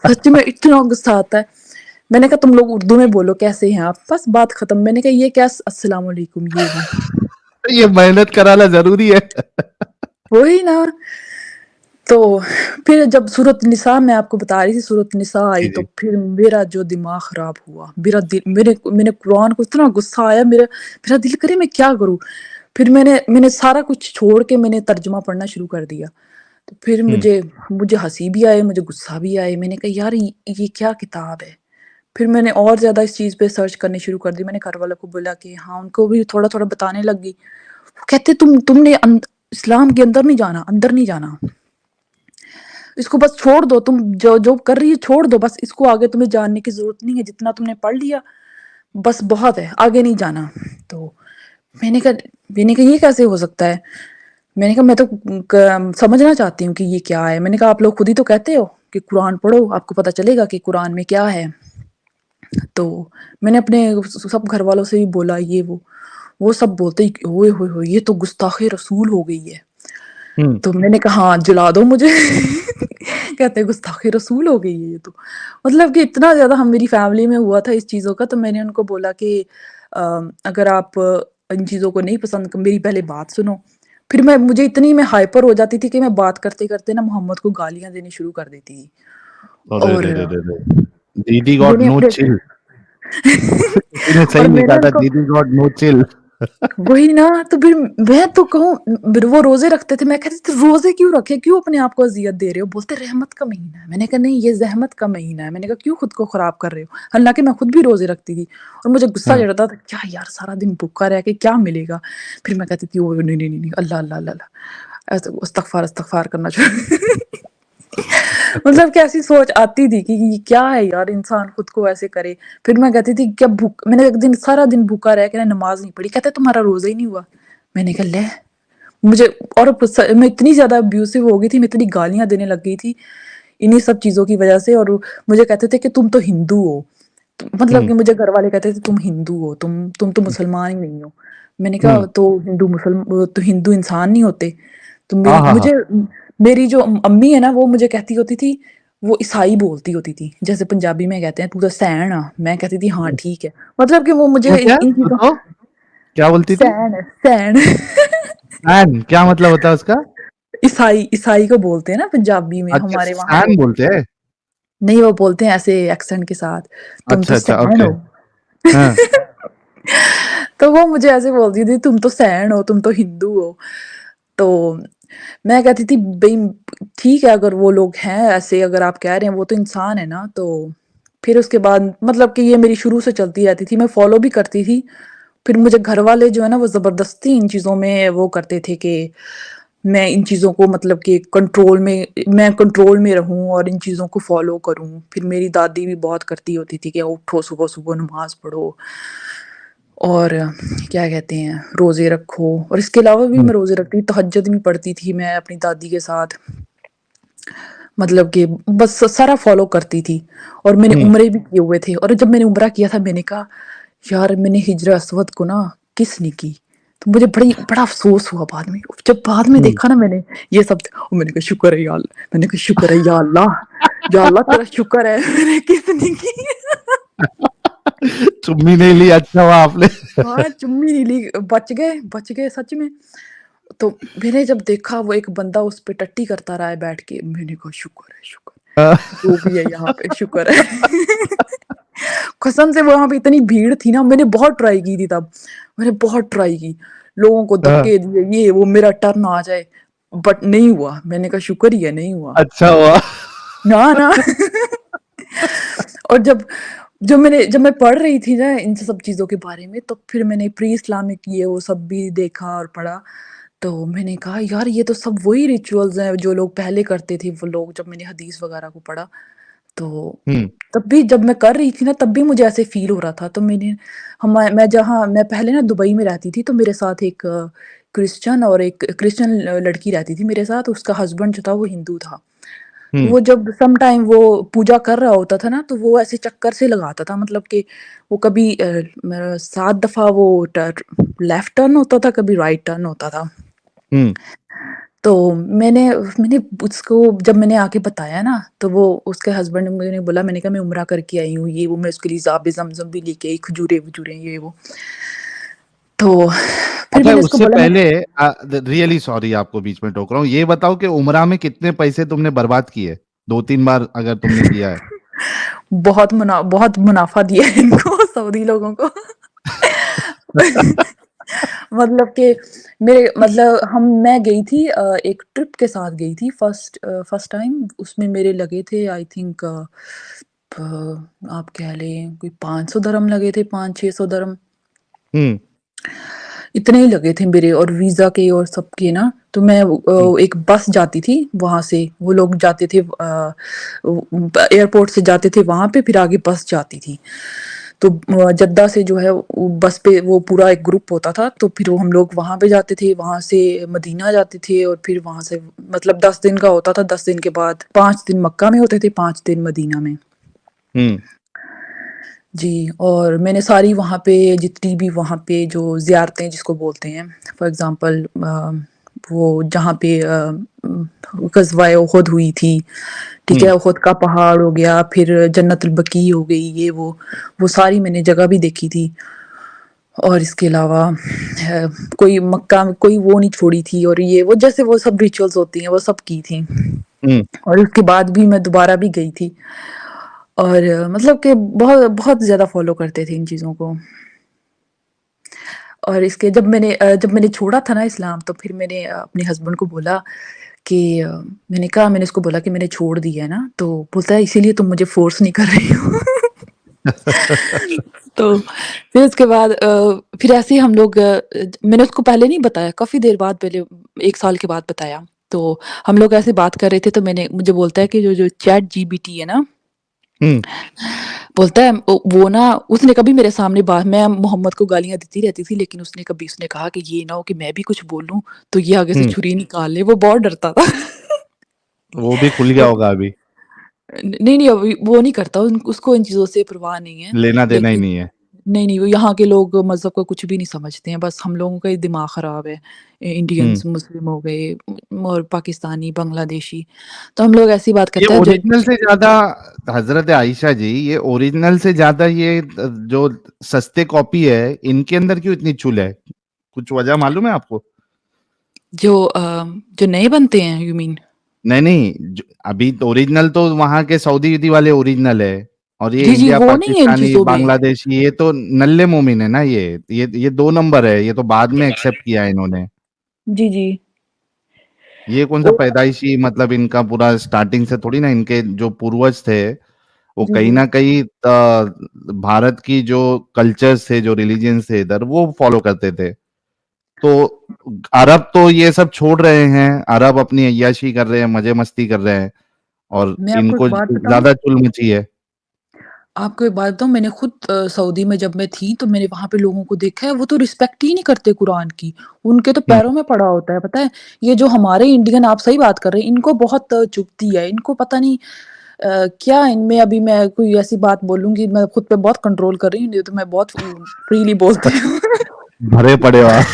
सच में इतना गुस्सा आता है। मैंने कहा तुम लोग उर्दू में बोलो कैसे हैं आप? बस बात खत्म। मैंने कहा ये क्या अस्सलाम वालेकुम ये वो। ये मेहनत कराना ज़रूरी है। वही ना। तो फिर जब सूरत निसा मैं आपको बता रही थी सूरत निसा आई जी, तो जी। फिर मेरा जो दिमाग ख़राब हुआ। मेरा दिल मैंने कुरान को इतना गुस्सा आया मेरा दिल करे मैं क्या करूँ? फिर मैंने सारा कुछ छोड़ के मैंने तर्जुमा पढ़ना शुरू कर दिया। तो फिर हुँ, मुझे मुझे हँसी भी आई, मुझे गुस्सा भी आया। मैंने कहा यार ये क्या किताब है? फिर मैंने और ज़्यादा इस चीज़ पे सर्च करनी शुरू कर दी। मैंने घरवालों को बोला कि हाँ, उनको भी थोड़ा-थोड़ा बताने लग गई। वो कहते तुमने इस्लाम के अंदर नहीं जाना। इसको बस छोड़ दो, तुम जो जो कर रही है छोड़ दो बस, इसको आगे तुम्हें जानने की ज़रूरत नहीं है, जितना तुमने पढ़ लिया बस बहुत है, आगे नहीं जाना। तो मैंने कहा मैंने कहा ये कैसे हो सकता है? मैंने कहा मैं तो समझना चाहती हूँ कि ये क्या है? मैंने कहा आप लोग खुद ही तो कहते हो कि कुरान पढ़ो, आपको पता चलेगा कि कुरान में क्या है। तो मैंने अपने सब घरवालों से भी बोला ये वो सब बोलते ही ओए होए होए! ये तो गुस्ताख़ी रसूल हो गई है। हुँ। तो मैंने कहा हाँ, जला दो मुझे। कहते हैं गुस्ताख़ी रसूल हो गई है ये तो। मतलब कि इतना ज़्यादा हम मेरी फ़ैमिली में हुआ था इस चीज़ों का, तो मैंने उनको बोला कि अगर आप इन चीज़ों को नहीं पसंद मेरी पहले बात सुनो। फिर मुझे इतनी मैं हाइपर हो जाती थी कि मैं बात करते-करते ना मोहम्मद को गालियाँ देनी शुरू कर देती थी। अरे रे और रे रे रे! दीदी गॉट मैंने नो अपने चिल। किसी ने और सही मैंने लिखा था, उनको दीदी गॉट नो चिल। वही ना, तो फिर मैं तो कहूँ वो रोज़े रखते थे, मैं कहती थी रोज़े क्यों रखे? क्यों अपने आप को अज़ियत दे रहे हो? बोलते रहमत का महीना है। मैंने कहा नहीं ये ज़हमत का महीना है। मैंने कहा क्यों खुद को ख़राब कर रहे हो? हालाँकि मैं खुद भी रोज़े रखती थी और मुझे गुस्सा हाँ। चढ़ता था, क्या यार सारा दिन भूखा रह के क्या मिलेगा? फिर मैं कहती थी ओह! नहीं, नहीं, नहीं, नहीं, अल्लाह, अल्लाह, अल्लाह, अल्लाह ऐसे इस्तग़फ़ार, इस्तग़फ़ार करना शुरू मतलब कैसी सोच आती थी कि ये क्या है यार इंसान खुद को ऐसे करे। फिर मैं कहती थी क्या भूख मैंने एक दिन सारा दिन भूखा रह के ना नमाज़ नहीं पढ़ी। कहते तुम्हारा रोज़ा ही नहीं हुआ। मैंने कहा ले मुझे और मैं इतनी ज़्यादा अब्यूसिव हो गई थी, मैं इतनी गालियाँ देने लग गई थी, इन्हीं सब चीज़ों की वज़ह से और मुझे कहते थे कि तुम तो हिंदू हो। मतलब हुँ, कि मुझे घरवाले कहते थे तुम हिंदू हो, तुम तो मुसलमान ही नहीं हो। मैंने हुँ। कहा तो हिंदू इंसान नहीं होते। तो हाँ, मेरी हाँ, हाँ। मुझे मेरी जो अम्मी है ना वो मुझे कहती होती थी, वो ईसाई बोलती होती थी। जैसे पंजाबी में कहते हैं तू तो सैन आ, मैं कहती थी हाँ हुँ। ठीक है। मतलब कि वो मुझे क्या-क्या? इन चीज़ों तो क्या बोलती थी? सैन सैन क्या मतलब होता है उसका? ईसाई ईसाई को बोलते हैं ना पंजाबी में, अच्छा, हमारे वहाँ सैन बोलते हैं। बोलते हैं? नहीं वो बोलते हैं ऐसे एक्सेंट के साथ, तुम तो अच्छा, अच्छा, सैन ओके। हो। हाँ। तो वो मुझे ऐसे बोलती थी तुम तो सैन हो, तुम तो हिंदू हो। तो मैं कहती थी भई ठीक है अगर वो लोग हैं ऐसे अगर आप कह रहे हैं वो तो इंसान है ना, तो फिर उसके बाद मतलब कि ये मेरी शुरू से चलती रहती थी, मैं फ़ॉलो भी करती थी। फिर मुझे घरवाले जो है ना वो ज़बरदस्ती इन चीज़ों में वो करते थे कि मैं इन चीज़ों को मतलब कि मैं कंट्रोल में रहूँ और इन चीज़ों को फ़ॉलो करूँ। फिर मेरी दादी भी बहुत करती होती थी कि उठो सुबह-सुबह नमाज़ पढ़ो और क्या कहते हैं रोज़े रखो और इसके अलावा भी हुँ, मैं रोज़े रखती तहज्जुद भी पढ़ती थी मैं अपनी दादी के साथ। मतलब कि बस सारा फ़ॉलो करती थी और मैंने हुँ। उम्रे भी किए हुए थे और जब मैंने उम्रा किया था मैंने कहा, यार मैंने हिज्र अस्वद को ना किस ने की? तो मुझे बड़ा अफ़सोस हुआ बाद में। जब बाद में हुँ। देखा ना मैंने ये सब और मैंने कहा शुक्र है या अल्लाह मैंने कहा शुक्र है या अल्लाह तेरा शुक्र है मैंने किस ने की। चुम्मी नहीं ली, अच्छा हुआ आपने। हाँ, चुम्मी नहीं ली, बच गए सच में। तो मैंने जब देखा वो एक बंदा उस पे टट्टी करता रहा है बैठ के, मैंने कहा शुक्र है, जो भी है यहाँ पे शुक्र है। कसम से वहाँ पे इतनी भीड़ थी ना, मैंने बहुत ट्राई की थी तब, मैंने बहुत ट्राई की, लोगों को हाँ, धक्के दिए, ये वो मेरा टर्न आ जाए, बट नहीं हुआ। मैंने कहा शुक्र ही है नहीं हुआ। अच्छा हुआ। ना, ना। और जब मैं पढ़ रही थी ना इन सब चीज़ों के बारे में, तो फिर मैंने प्री इस्लामिक ये वो सब भी देखा और पढ़ा। तो मैंने कहा यार ये तो सब वही रिचुअल्स हैं जो लोग पहले करते थे वो लोग, जब मैंने हदीस वगैरह को पढ़ा। तो हुँ, तब भी जब मैं कर रही थी ना तब भी मुझे ऐसे फ़ील हो रहा था। तो मैं पहले ना दुबई में रहती थी, तो मेरे साथ एक क्रिश्चियन लड़की रहती थी मेरे साथ, उसका हस्बैंड जो था वो हिंदू था। हुँ, वो जब सम टाइम वो पूजा कर रहा होता था ना, तो वो ऐसे चक्कर से लगाता था, मतलब कि वो कभी 7 दफ़ा वो लेफ्ट टर्न होता था, कभी राइट टर्न होता था। हुँ। तो मैंने मैंने उसको जब मैंने आके बताया ना, तो वो उसके हस्बैंड ने मुझे बोला, मैंने कहा मैं उम्रा करके आई हूँ, ये वो, मैं उसके लिए ज़ाब ज़मज़म भी लेके आई, खजूरें-वजूरें ये वो। तो फिर अच्छा मैंने उसको उससे बोला पहले रियली सॉरी आपको बीच में टोक रहा हूँ। ये बताओ कि उम्रा में कितने पैसे तुमने बर्बाद किए? 2-3 बार अगर तुमने किया है? बहुत मुनाफ़ा दिया है इनको सऊदी लोगों को। मतलब कि मैं गई थी एक ट्रिप के साथ गई थी फर्स्ट टाइम, उसमें मेरे लगे थे आई थिंक आप कह लें कोई 500 दिरहम लगे थे, 500-600 दिरहम। हुँ, इतने ही लगे थे मेरे और वीज़ा के और सबके ना, तो हुँ, एक बस जाती थी वहाँ से, वो लोग जाते थे एयरपोर्ट से जाते थे वहाँ पे, फिर आगे बस जाती थी। तो जद्दा से जो है वो बस पे वो पूरा एक ग्रुप होता था, तो फिर वो हम लोग वहाँ पे जाते थे, वहाँ से मदीना जाते थे और फिर वहाँ से मतलब 10 दिन का होता था, 10 दिन के बाद 5 दिन मक्का में होते थे, 5 दिन मदीना में। हुँ, जी, और मैंने सारी वहाँ पे जितनी भी वहाँ पे जो ज़ियारतें जिसको बोलते हैं, फॉर एग्ज़ाम्पल वो जहाँ पे ग़ज़वाए उहुद हुई थी, ठीक हुँ। है? उहुद का पहाड़ हो गया, फिर जन्नतुल बकी हो गई, ये वो सारी मैंने जगह भी देखी थी। और इसके अलावा कोई मक्का में कोई वो नहीं छोड़ी थी और ये वो जैसे वो सब रिचुअल्स होती हैं, वो सब की थी। हुँ। और उसके बाद भी मैं दोबारा भी गई थी और मतलब कि बहुत बहुत ज़्यादा फ़ॉलो करते थे इन चीज़ों को। और इसके जब मैंने छोड़ा था ना इस्लाम, तो फिर मैंने अपने हस्बैंड को बोला कि मैंने उसको बोला कि मैंने छोड़ दिया है ना, तो बोलता है इसीलिए तुम मुझे फ़ोर्स नहीं कर रही हो। तो फिर उसके बाद फिर ऐसे ही हम लोग मैंने उसको पहले नहीं बताया, काफ़ी देर बाद, पहले 1 साल के बाद बताया। तो हम लोग ऐसे बात कर रहे थे, तो मुझे बोलता है कि जो चैट जीपीटी है ना, हुँ। बोलता है वो ना, उसने कभी मेरे सामने बात, मैं मोहम्मद को गालियाँ देती रहती थी, लेकिन उसने कहा कि ये ना हो कि मैं भी कुछ बोलूँ तो ये आगे से हुँ। छुरी निकाल ले, वो बहुत डरता था। वो भी खुल गया तो होगा अभी, नहीं, अभी वो नहीं करता, उसको इन चीज़ों से परवाह नहीं है। लेना-देना ही लेकिन नहीं है। नहीं, वो यहाँ के लोग मज़हब को कुछ भी नहीं समझते हैं, बस हम लोगों का ही दिमाग ख़राब है। हुँ। इंडियंस, मुस्लिम हो गए, और पाकिस्तानी, बांग्लादेशी, तो हम लोग ऐसी बात ये करते हैं जो ओरिजिनल से ज़्यादा हज़रत आइशा जी, ये ओरिजिनल से ज़्यादा ये जो सस्ते कॉपी है, इनके अंदर क्यों इतनी चुल है? कुछ वजह मालूम है आपको? जो नए बनते हैं, यू मीन? नहीं, ज अभी तो ओरिजिनल तो वहाँ के सऊदी-वूदी वाले ओरिजिनल है और ये जी, इंडिया, वो नहीं है इन पाकिस्तानी, चीज़ों में। बांग्लादेशी, ये तो नल्ले मोमिन है ना ये। ये 2 नंबर है, ये तो बाद में एक्सेप्ट किया है इन्होंने। जी, जी। ये कौन-सा वो पैदाइशी, मतलब इनका पूरा स्टार्टिंग से थोड़ी ना, इनके जो पूर्वज थे, वो जी, कहीं जी। न कहीं भारत की जो कल्चर्स थे, जो रिलिजन्स थे इधर, वो फॉलो करते थे। तो अरब तो ये सब छोड़ रहे हैं, अरब अपनी अय्याशी कर रहे हैं, मज़े-मस्ती कर रहे हैं और मैं आपको एक इनको बात बताऊँ? ज़्यादा चुल मची है। आपको एक बात बताऊँ, मैंने खुद सऊदी में जब मैं थी, तो मैंने वहाँ पे लोगों को देखा है, वो तो रिस्पेक्ट ही नहीं करते कुरान की। उनके तो हुँ, पैरों में पड़ा होता है, पता है? ये जो हमारे इंडियन, आप सही बात कर रहे हैं, इनको बहुत चुभती है। इनको पता नहीं क्या इनमें, अभी मैं कोई ऐसी बात बोलूँगी, मैं खुद पे बहुत कंट्रोल कर रही हूँ, नहीं तो मैं बहुत फ्रीली बोलती हूँ। भरे पड़े हो आप।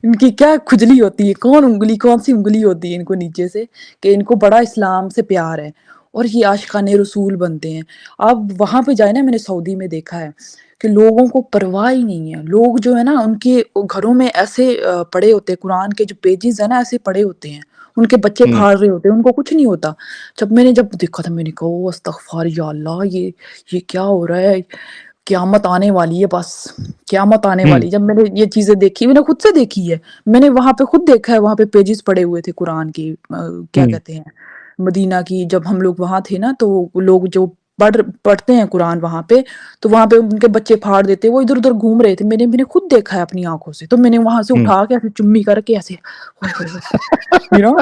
इनकी क्या खुजली होती है, कौन-सी उँगली होती है इनको नीचे से, कि इनको बड़ा इस्लाम से प्यार है, और ये आशिकाने रसूल बनते हैं। आप वहाँ पे जाए ना, मैंने सऊदी में देखा है कि लोगों को परवाह ही नहीं है। लोग जो है ना, उनके घरों में ऐसे पड़े होते हैं, कुरान के जो पेजेज़ हैं ना, ऐसे पड़े होते हैं। उनके बच्चे हुँ, फाड़ रहे होते हैं, उनको कुछ नहीं होता। जब देखा था, मैंने कहा, ओह अस्तगफ़ार या अल्लाह, ये क्या हो रहा है? क़यामत आने वाली है बस, क़यामत आने हुँ, वाली है। जब मैंने ये चीज़ें देखी, मैंने खुद से देखी है। मैंने वहाँ पे खुद देखा है, वहाँ पे पेजेज़ पड़े हुए थे कुरान के, क्या हुँ, कहते हैं, मदीना की, जब हम लोग वहाँ थे ना, तो लोग जो पढ़ते हैं कुरान वहाँ पे, तो वहाँ पे उनके बच्चे फाड़ देते, वो इधर-उधर घूम रहे थे। मैंने खुद देखा है अपनी आँखों से, तो मैंने वहाँ से हुँ। उठा के ऐसे चुम्मी करके ऐसे, ओए होए होए! यू नो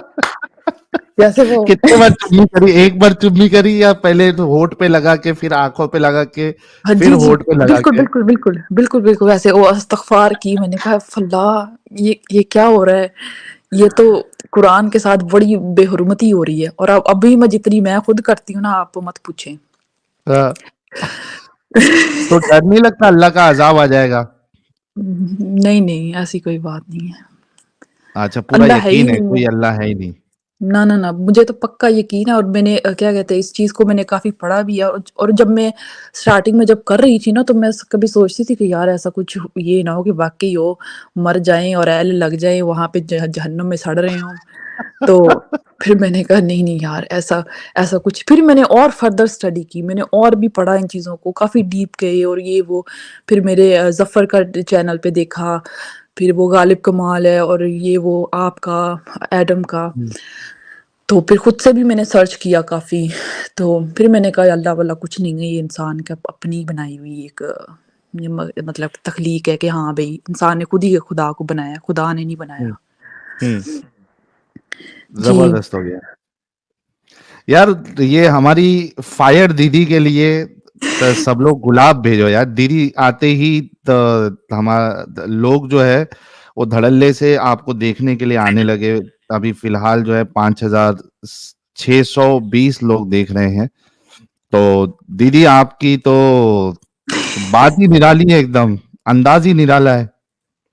जैसे वो कितने बार चुम्मी करी? एक बार चुम्मी करी या पहले तो होंठ पे लगा के, फिर आँखों पे लगा के, हाँ, फिर जी, जी। होंठ पे लगा बिल्कुल, के? बिल्कुल, बिल्कुल। बिल्कुल, बिल्कुल वैसे वो इस्तग़फ़ार की, मैंने कहा अल्लाह, ये क्या हो रहा है? ये तो कुरान के साथ बड़ी बेहुरमती हो रही है, और अब अभी जितनी मैं खुद करती हूँ ना, आप मत पूछें। हाँ, तो डर नहीं लगता अल्लाह का अज़ाब आ जाएगा? नहीं, नहीं, ऐसी कोई बात नहीं है। अच्छा, पूरा अल्लाह है ही यकीन है, नहीं है। कोई अल्लाह है ही नहीं। ना, ना, ना, मुझे तो पक्का यकीन है, और मैंने क्या कहते हैं, इस चीज़ को मैंने काफ़ी पढ़ा भी है, और जब मैं स्टार्टिंग में जब कर रही थी ना, तो मैं कभी सोचती थी कि यार ऐसा कुछ ये ना हो कि वाक़ई हो, मर जाएँ और ऐल लग जाए, वहाँ पे जहन्नुम में सड़ रहे हों। तो फिर मैंने कहा नहीं, नहीं यार, ऐसा ऐसा कुछ, फिर मैंने और फर्दर स्टडी की, मैंने और भी पढ़ा इन चीज़ों को, काफ़ी डीप गए, और ये वो, फिर मेरे ज़फ़र का चैनल पे देखा, फिर वो गालिब कमाल है, और ये वो आपका एडम का। हुँ, तो फिर खुद से भी मैंने सर्च किया काफ़ी, तो फिर मैंने कहा अल्लाह वल्लाह कुछ नहीं है, ये इंसान का अपनी बनाई हुई एक ये मतलब तख्लीक है, कि हाँ भई, इंसान ने खुद ही खुदा को बनाया, खुदा ने नहीं हुँ, बनाया। हुँ। जी। ज़बरदस्त हो गया। यार, ये हमारी फायर दीदी के लिए सब लोग गुलाब भेजो यार। दीदी आते ही लोग जो है वो धड़ल्ले से आपको देखने के लिए आने लगे। अभी फिलहाल जो है 5,620 लोग देख रहे हैं। तो दीदी आपकी तो बात ही निराली है, एकदम अंदाज ही निराला है।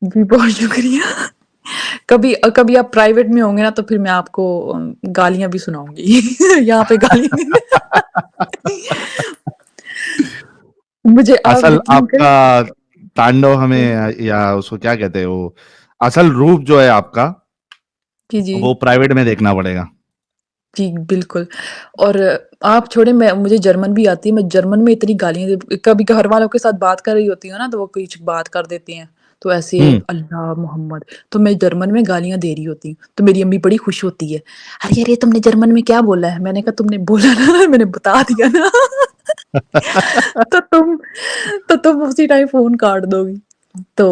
जी, बहुत शुक्रिया। कभी आप प्राइवेट में होंगे ना, तो फिर मैं आपको गालियाँ भी सुनाऊँगी। यहाँ पे गालियाँ नहीं मुझे आप असल यकीन आपका करें। तांडव हमें, या उसको क्या कहते हैं, वो असल रूप जो है आपका, जी, जी। वो प्राइवेट में देखना पड़ेगा। जी, बिल्कुल। और आप छोड़े, मुझे जर्मन भी आती है, मैं जर्मन में इतनी गालियाँ कभी घर वालों के साथ बात कर रही होती हूँ ना, तो वो कुछ बात कर देते हैं, तो ऐसे हुँ। अल्लाह, मोहम्मद, तो मैं जर्मन में गालियाँ दे रही होती हूँ, तो मेरी अम्मी बड़ी खुश होती है। अरे, अरे तुमने जर्मन में क्या बोला है? मैंने कहा तुमने बोला ना मैंने बता दिया ना तो तुम उसी टाइम फ़ोन काट दोगी। तो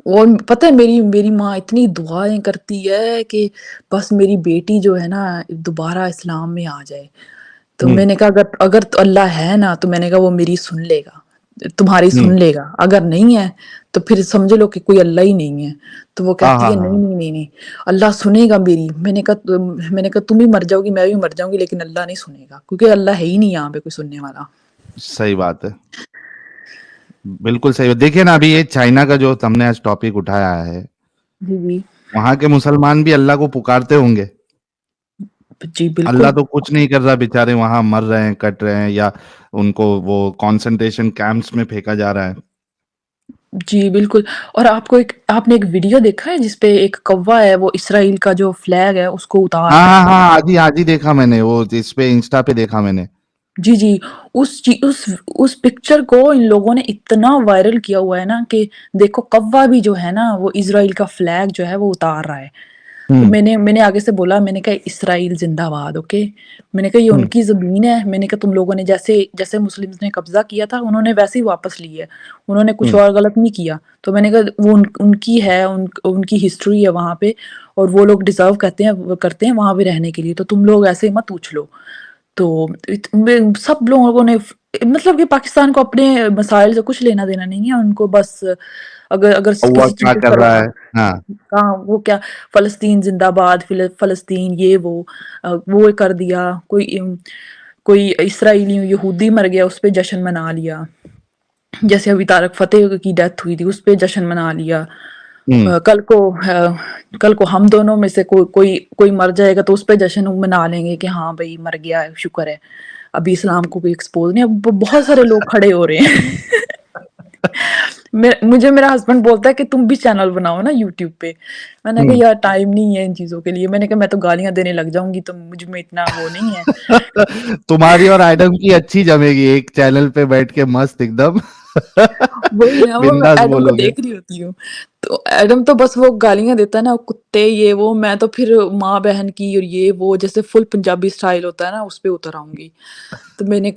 और पता है मेरी मेरी माँ इतनी दुआएँ करती है कि बस मेरी बेटी जो है ना दोबारा इस्लाम में आ जाए। तो हुँ, मैंने कहा अगर अगर तो अल्लाह है ना तो मैंने कहा वो मेरी सुन लेगा, तुम्हारी हुँ। सुन लेगा, अगर नहीं है तो फिर समझ लो कि कोई अल्लाह ही नहीं है। तो वो हाँ, कहती हाँ, है नहीं, हाँ। नहीं, नहीं, नहीं, अल्लाह सुनेगा मेरी। मैंने कहा तुम भी मर जाओगी, मैं भी मर जाऊँगी लेकिन अल्लाह नहीं सुनेगा क्योंकि अल्लाह है ही नहीं यहाँ पे कोई सुनने वाला। सही बात है। बिल्कुल सही। देखिए ना, अभी ये चाइना का जो हमने आज टॉपिक उठाया है, जी, जी। वहाँ के मुसलमान भी अल्लाह को पुकारते होंगे। जी, अल्लाह बिल्कुल। तो कुछ नहीं कर रहा, बेचारे वहाँ मर रहे हैं, कट रहे हैं, या उनको वो कंसंट्रेशन कैंप्स में फेंका जा रहा है। जी, बिल्कुल। और आपने एक वीडियो देखा है जिसपे एक कौवा है वो इसराइल का जो फ्लैग है उसको उतार हाँ, रहा हाँ, है। हाँ, आज ही देखा मैंने, वो इस पे इंस्टा पे देखा मैंने। जी, जी। उस पिक्चर को इन लोगों ने इतना वायरल किया हुआ है ना कि देखो कौवा भी जो है ना वो इज़राइल का फ्लैग जो है वो उतार रहा है। तो हुँ, मैंने मैंने आगे से बोला, मैंने कहा इज़राइल ज़िंदाबाद, ओके। मैंने कहा ये हुँ, उनकी ज़मीन है, मैंने कहा तुम लोगों ने जैसे जैसे मुस्लिम्स ने कब्ज़ा किया था उन्होंने वैसे ही वापस ली है। उन्होंने कुछ हुँ, और गलत नहीं किया। तो मैंने कहा वो उनकी है, उनकी हिस्ट्री है वहाँ पे और वो लोग डिज़र्व करते हैं वहाँ पे रहने के लिए, तो तुम लोग ऐसे मत उछलो। तो सब लोगों ने मतलब कि पाकिस्तान को अपने मसाइल से कुछ लेना-देना नहीं है, उनको बस अगर अगर कौवा किसी चीज़ क्या पे कर रहा सर है? हाँ, कहाँ वो क्या फ़लस्तीन ज़िंदाबाद, फ़लस्तीन ये वो कर दिया, कोई इस्राएली यहूदी मर गया, उस पे जश्न मना लिया। जैसे अभी तारक फ़तेह की डेथ हुई थी, उस पे जश्न मना लिया। हुँ, कल को हम दोनों में से कोई मर जाएगा तो उस पे जश्न मना लेंगे कि हाँ, भई मर गया है, शुक्र है। अभी इस्लाम को कोई एक्सपोज़ नहीं, अब बहुत सारे लोग खड़े हो रहे हैं। मुझे मेरा हस्बैंड बोलता है कि तुम भी चैनल बनाओ ना यूट्यूब पे। मैंने कहा हुँ। यार टाइम नहीं है इन चीज़ों के लिए। मैंने कहा मैं तो गालियाँ देने लग जाऊँगी तो मुझ में इतना वो नहीं है। तुम्हारी और एडम की अच्छी जमेगी, एक चैनल पे बैठ के मस्त एकदम वही ना, वो मैं बिंदास एडम को बोलोगे। देख रही होती हूँ। तो एडम तो बस वो गालियाँ देता है ना, कुत्ते ये वो, मैं तो फिर माँ-बहन की और ये वो जैसे फुल पंजाबी स्टाइल होता है ना, उस पे उतर आऊँगी। तो मैंने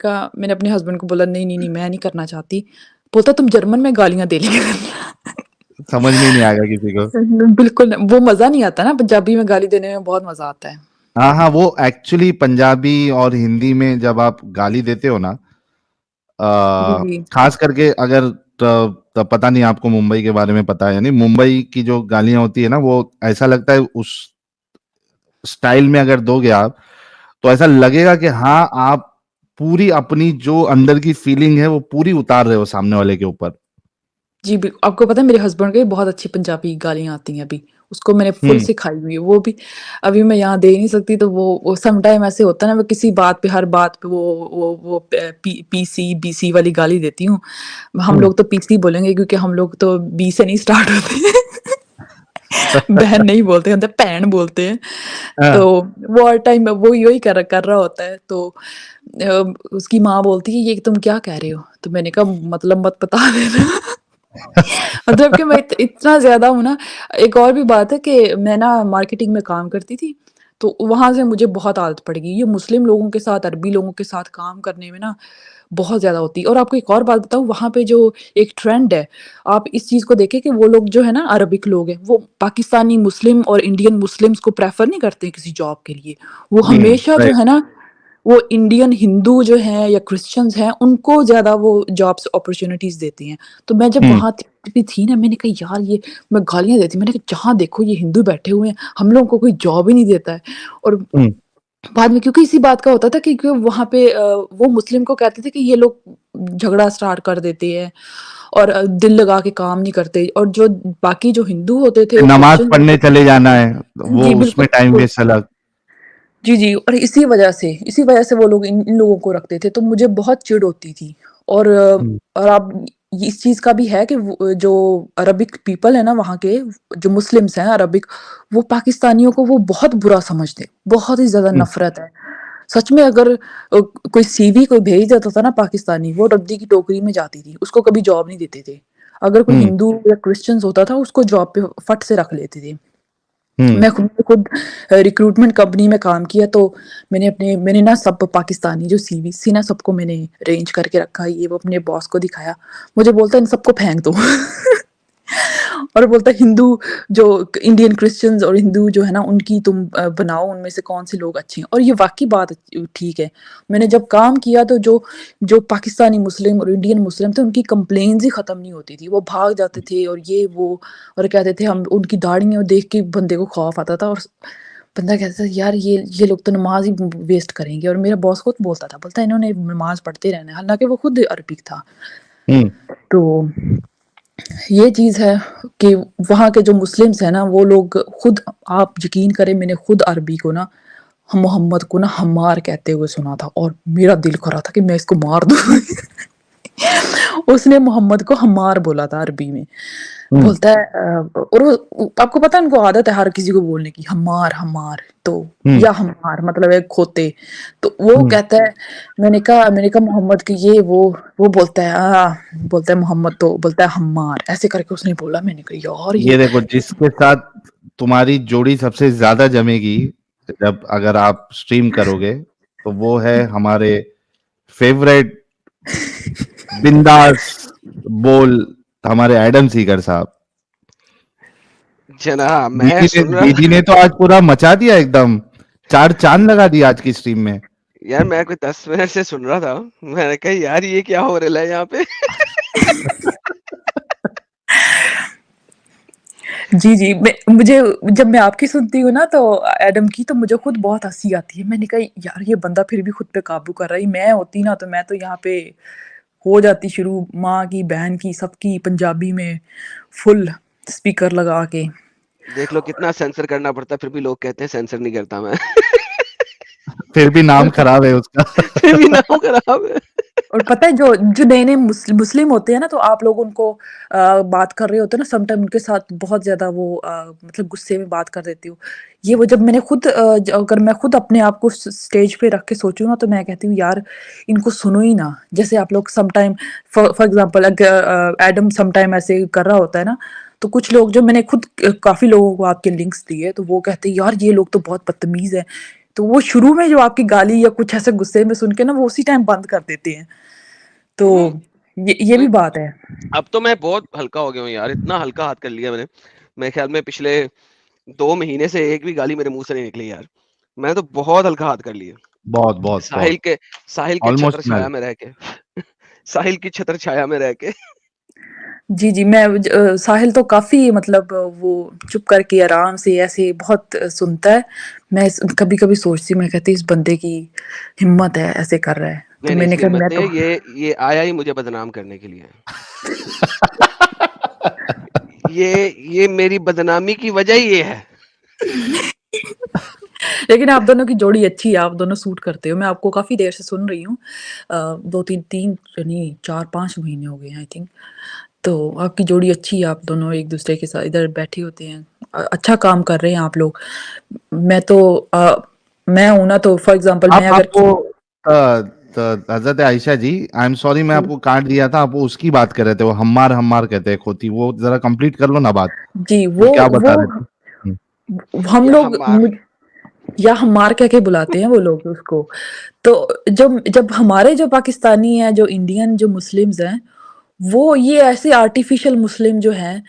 अपने हस्बैंड को बोला नहीं, नहीं, नहीं मैं नहीं करना चाहती। बोलता तुम जर्मन में गालियाँ दे लिया करना। समझ में ही नहीं आएगा किसी को। बिल्कुल, वो मज़ा नहीं आता ना, पंजाबी में गाली देने में बहुत मज़ा आता है। हाँ, हाँ, वो एक्चुअली पंजाबी और हिंदी में जब आप गाली देते हो ना, जी, जी। खास करके अगर पता नहीं आपको मुंबई के बारे में पता है या नहीं, मुंबई की जो गालियाँ होती है ना, वो ऐसा लगता है उस स्टाइल में अगर दोगे आप, तो ऐसा लगेगा कि हाँ, आप पूरी अपनी जो अंदर की फीलिंग है, वो पूरी उतार रहे हो सामने वाले के ऊपर। जी, आपको पता है मेरे हस्बैंड को भी बहुत अच्छी पंजाबी गालियाँ आती हैं अभी। उसको मैंने फुल हुँ, सिखाई हुई है। वो भी अभी मैं यहाँ दे नहीं सकती तो वो सम टाइम ऐसे होता है ना, वो किसी बात पे हर बात पे वो पीसी, बीसी वाली गाली देती हूँ। हम हुँ। लोग तो पीसी बोलेंगे क्योंकि हम लोग तो बी से नहीं स्टार्ट होते। बहन नहीं बोलते, हम तो भैन बोलते हैं। हाँ, तो वो हर टाइम वो यही कर रहा होता है तो उसकी माँ बोलती है, "ये तुम क्या कह रहे हो?" तो मैंने कहा मतलब मत बता देना। मतलब कि मैं इतना ज़्यादा हूँ ना। एक और भी बात है कि मैं ना मार्केटिंग में काम करती थी, तो वहाँ से मुझे बहुत आदत पड़ गई। ये मुस्लिम लोगों के साथ, अरबी लोगों के साथ काम करने में ना बहुत ज़्यादा होती है। और आपको एक और बात बताऊँ, वहाँ पे जो एक ट्रेंड है, आप इस चीज़ को देखें कि वो लोग जो है ना अरबिक लोग हैं, वो पाकिस्तानी मुस्लिम और इंडियन मुस्लिम्स को प्रेफ़र नहीं करते किसी जॉब के लिए। वो हुँ, हमेशा जो राइट। है ना, वो इंडियन हिंदू जो हैं या क्रिश्चियंस हैं, उनको ज़्यादा वो जॉब्स अपॉर्च्युनिटीज़ देते हैं। तो मैं जब हुँ, वहाँ भी थी ना, मैंने कहा यार ये मैं गालियाँ देती, मैंने कहा जहाँ देखो ये हिंदू बैठे हुए हैं, हम लोगों को कोई जॉब ही नहीं देता है। और हुँ, बाद में क्योंकि इसी बात का होता था कि वहाँ पे वो मुस्लिम को कहते थे कि ये लोग झगड़ा स्टार्ट कर देते हैं और दिल लगा के काम नहीं करते, और जो बाकी जो हिंदू होते थे, नमाज़ क्रिश्चियन पढ़ने होते थे। चले जाना है, वो जी, बिल्कुल, उसमें टाइम बिल्कुल। वेस्ट अलग। जी, जी। और इसी वजह से वो लोग इन लोगों को रखते थे, तो मुझे बहुत चिढ़ होती थी। और हुँ, और अब इस चीज़ का भी है कि वो जो अरबिक पीपल है ना वहाँ के, जो मुस्लिम्स हैं अरबिक, वो पाकिस्तानियों को वो बहुत बुरा समझते हैं, बहुत ही ज़्यादा हुँ, नफ़रत है। सच में अगर कोई सीवी कोई भेज देता था ना पाकिस्तानी, वो रद्दी की टोकरी में जाती थी, उसको कभी जॉब नहीं देते थे। अगर कोई हम्म हिंदू या क्रिश्चियंस होता था उसको जॉब पे फट से रख लेते थे। हम्म मैं खुद रिक्रूटमेंट कंपनी में काम किया, तो मैंने ना सब पाकिस्तानी जो सीवीज़ थी ना सबको मैंने अरेंज करके रखा, ये वो अपने बॉस को दिखाया। मुझे बोलता है इन सबको फेंक दो। और बोलता है हिंदू जो इंडियन क्रिश्चियंस और हिंदू जो है ना उनकी तुम बनाओ, उनमें से कौन से लोग अच्छे हैं। और ये वाक़ई बात ठीक है। मैंने जब काम किया तो जो जो पाकिस्तानी मुस्लिम और इंडियन मुस्लिम थे उनकी कंप्लेंट्स ही ख़त्म नहीं होती थी। वो भाग जाते थे और ये वो और कहते थे, हम उनकी दाढ़ियाँ देख के बंदे को खौफ आता था और बंदा कहता था यार ये लोग तो नमाज़ ही वेस्ट करेंगे। और मेरा बॉस खुद बोलता था, बोलता है इन्होंने नमाज़ पढ़ते रहना है, हालाँकि वो खुद अरबिक था। हम्म तो ये चीज़ है कि वहाँ के जो मुस्लिम्स हैं ना वो लोग खुद, आप यकीन करें मैंने खुद अरबी को ना मोहम्मद को ना हम्मार कहते हुए सुना था और मेरा दिल कर रहा था कि मैं इसको मार दूँ। उसने मोहम्मद को हम्मार बोला था अरबी में। हम्म बोलता है और वो आपको पता है उनको आदत है हर किसी को बोलने की, हम्मार हम्मार, तो हम्म या हम्मार मतलब है खोते। तो वो हम्म कहता है, मैंने कहा मोहम्मद की ये वो बोलता है बोलता है मोहम्मद, तो बोलता है हम्मार, ऐसे करके उसने बोला। मैंने कहा यार ये देखो, जिसके साथ तुम्हारी जोड़ी सबसे ज्यादा जमेगी जब अगर आप स्ट्रीम करोगे, तो वो है हमारे फेवरेट बिंदास बोल, हमारे एडम सीगर साहब। जनाब मैं सुन रहा दीदी ने तो आज पूरा मचा दिया, एकदम चार चांद लगा दिया आज की स्ट्रीम में। यार मैं कोई 10 मिनट से सुन रहा था। मैंने कहा यार ये क्या हो रहा है यहाँ पे। जी, मुझे जब मैं आपकी सुनती हूँ ना तो एडम की, तो मुझे खुद बहुत हँसी आती है। मैंने कहा यार ये बंदा फिर भी खुद पे काबू कर रहा है। मैं होती ना तो मैं तो यहाँ पे हो जाती शुरू, माँ की, बहन की, सबकी पंजाबी में फुल स्पीकर लगा के। देख लो कितना सेंसर करना पड़ता है, फिर भी लोग कहते हैं सेंसर नहीं करता मैं। फिर भी नाम खराब है उसका। फिर भी नाम खराब है। और पता है जो नए-नए मुस्लिम होते हैं ना, तो आप लोग उनको बात कर रहे होते हैं ना, सम टाइम उनके साथ बहुत ज़्यादा वो मतलब गुस्से में बात कर देती हूँ। ये वो जब मैंने खुद अगर मैं खुद अपने आप को स्टेज पे रख के सोचूँ ना, तो मैं कहती हूँ यार इनको सुनो ही ना। जैसे आप लोग some time for example Adam some time ऐसे कर रहा होता है ना, तो कुछ लोग जो मैंने खुद काफ़ी लोगों को आपके लिंक्स दिए, तो वो कहते हैं यार ये लोग तो बहुत बदतमीज़ हैं। तो वो शुरू में जो आपकी गाली या कुछ ऐसे गुस्से में सुन के ना, वो उसी टाइम बंद कर देते हैं। तो ये भी बात है। अब तो मैं बहुत हल्का हो गया हूँ यार, इतना हल्का हाथ कर लिया मैंने। मेरे ख्याल में पिछले 2 महीने से एक भी गाली मेरे मुंह से नहीं निकली यार। मैं तो बहुत हल्का हाथ कर लिया। बहुत बहुत बहुत साहिल के छत्र ऑलमोस्ट छाया में रह के। साहिल की छत्र छाया में रह के। जी, साहिल तो काफ़ी मतलब वो चुप करके आराम से ऐसे बहुत सुनता है। मैं कभी-कभी सोचती हूँ, मैं कहती इस बंदे की हिम्मत है, ऐसे कर रहा है। तो नहीं मैंने इसकी कहा हिम्मत मैं नहीं तो है, ये आया ही मुझे बदनाम करने के लिए। ये मेरी बदनामी की वजह ही ये है। लेकिन आप दोनों की जोड़ी अच्छी है, आप दोनों सूट करते हो। मैं आपको काफ़ी देर से सुन रही हूँ। 2-3 3 नहीं 4-5 महीने हो गए हैं आई थिंक। तो आपकी जोड़ी अच्छी है, आप दोनों एक-दूसरे के साथ इधर बैठे होते हैं। अच्छा काम कर रहे हैं आप लोग। मैं तो मैं हूँ ना, तो फॉर एग्ज़ाम्पल आप मैं अगर आपको हजरत आयशा जी, आई एम सॉरी मैं आपको काट दिया था। आप वो उसकी बात कर रहे थे, वो हम्मार हम्मार कहते हैं खोती, वो जरा कंप्लीट कर लो ना बात। जी, वो क्या बता रहे थे? हम या लोग हमार या हम्मार कह के बुलाते हैं वो लोग उसको। तो जब हमारे जो पाकिस्तानी हैं, जो इंडियन जो मुस्लिम्स हैं, वो ये ऐसे आर्टिफ़िशियल मुस्लिम जो हैं,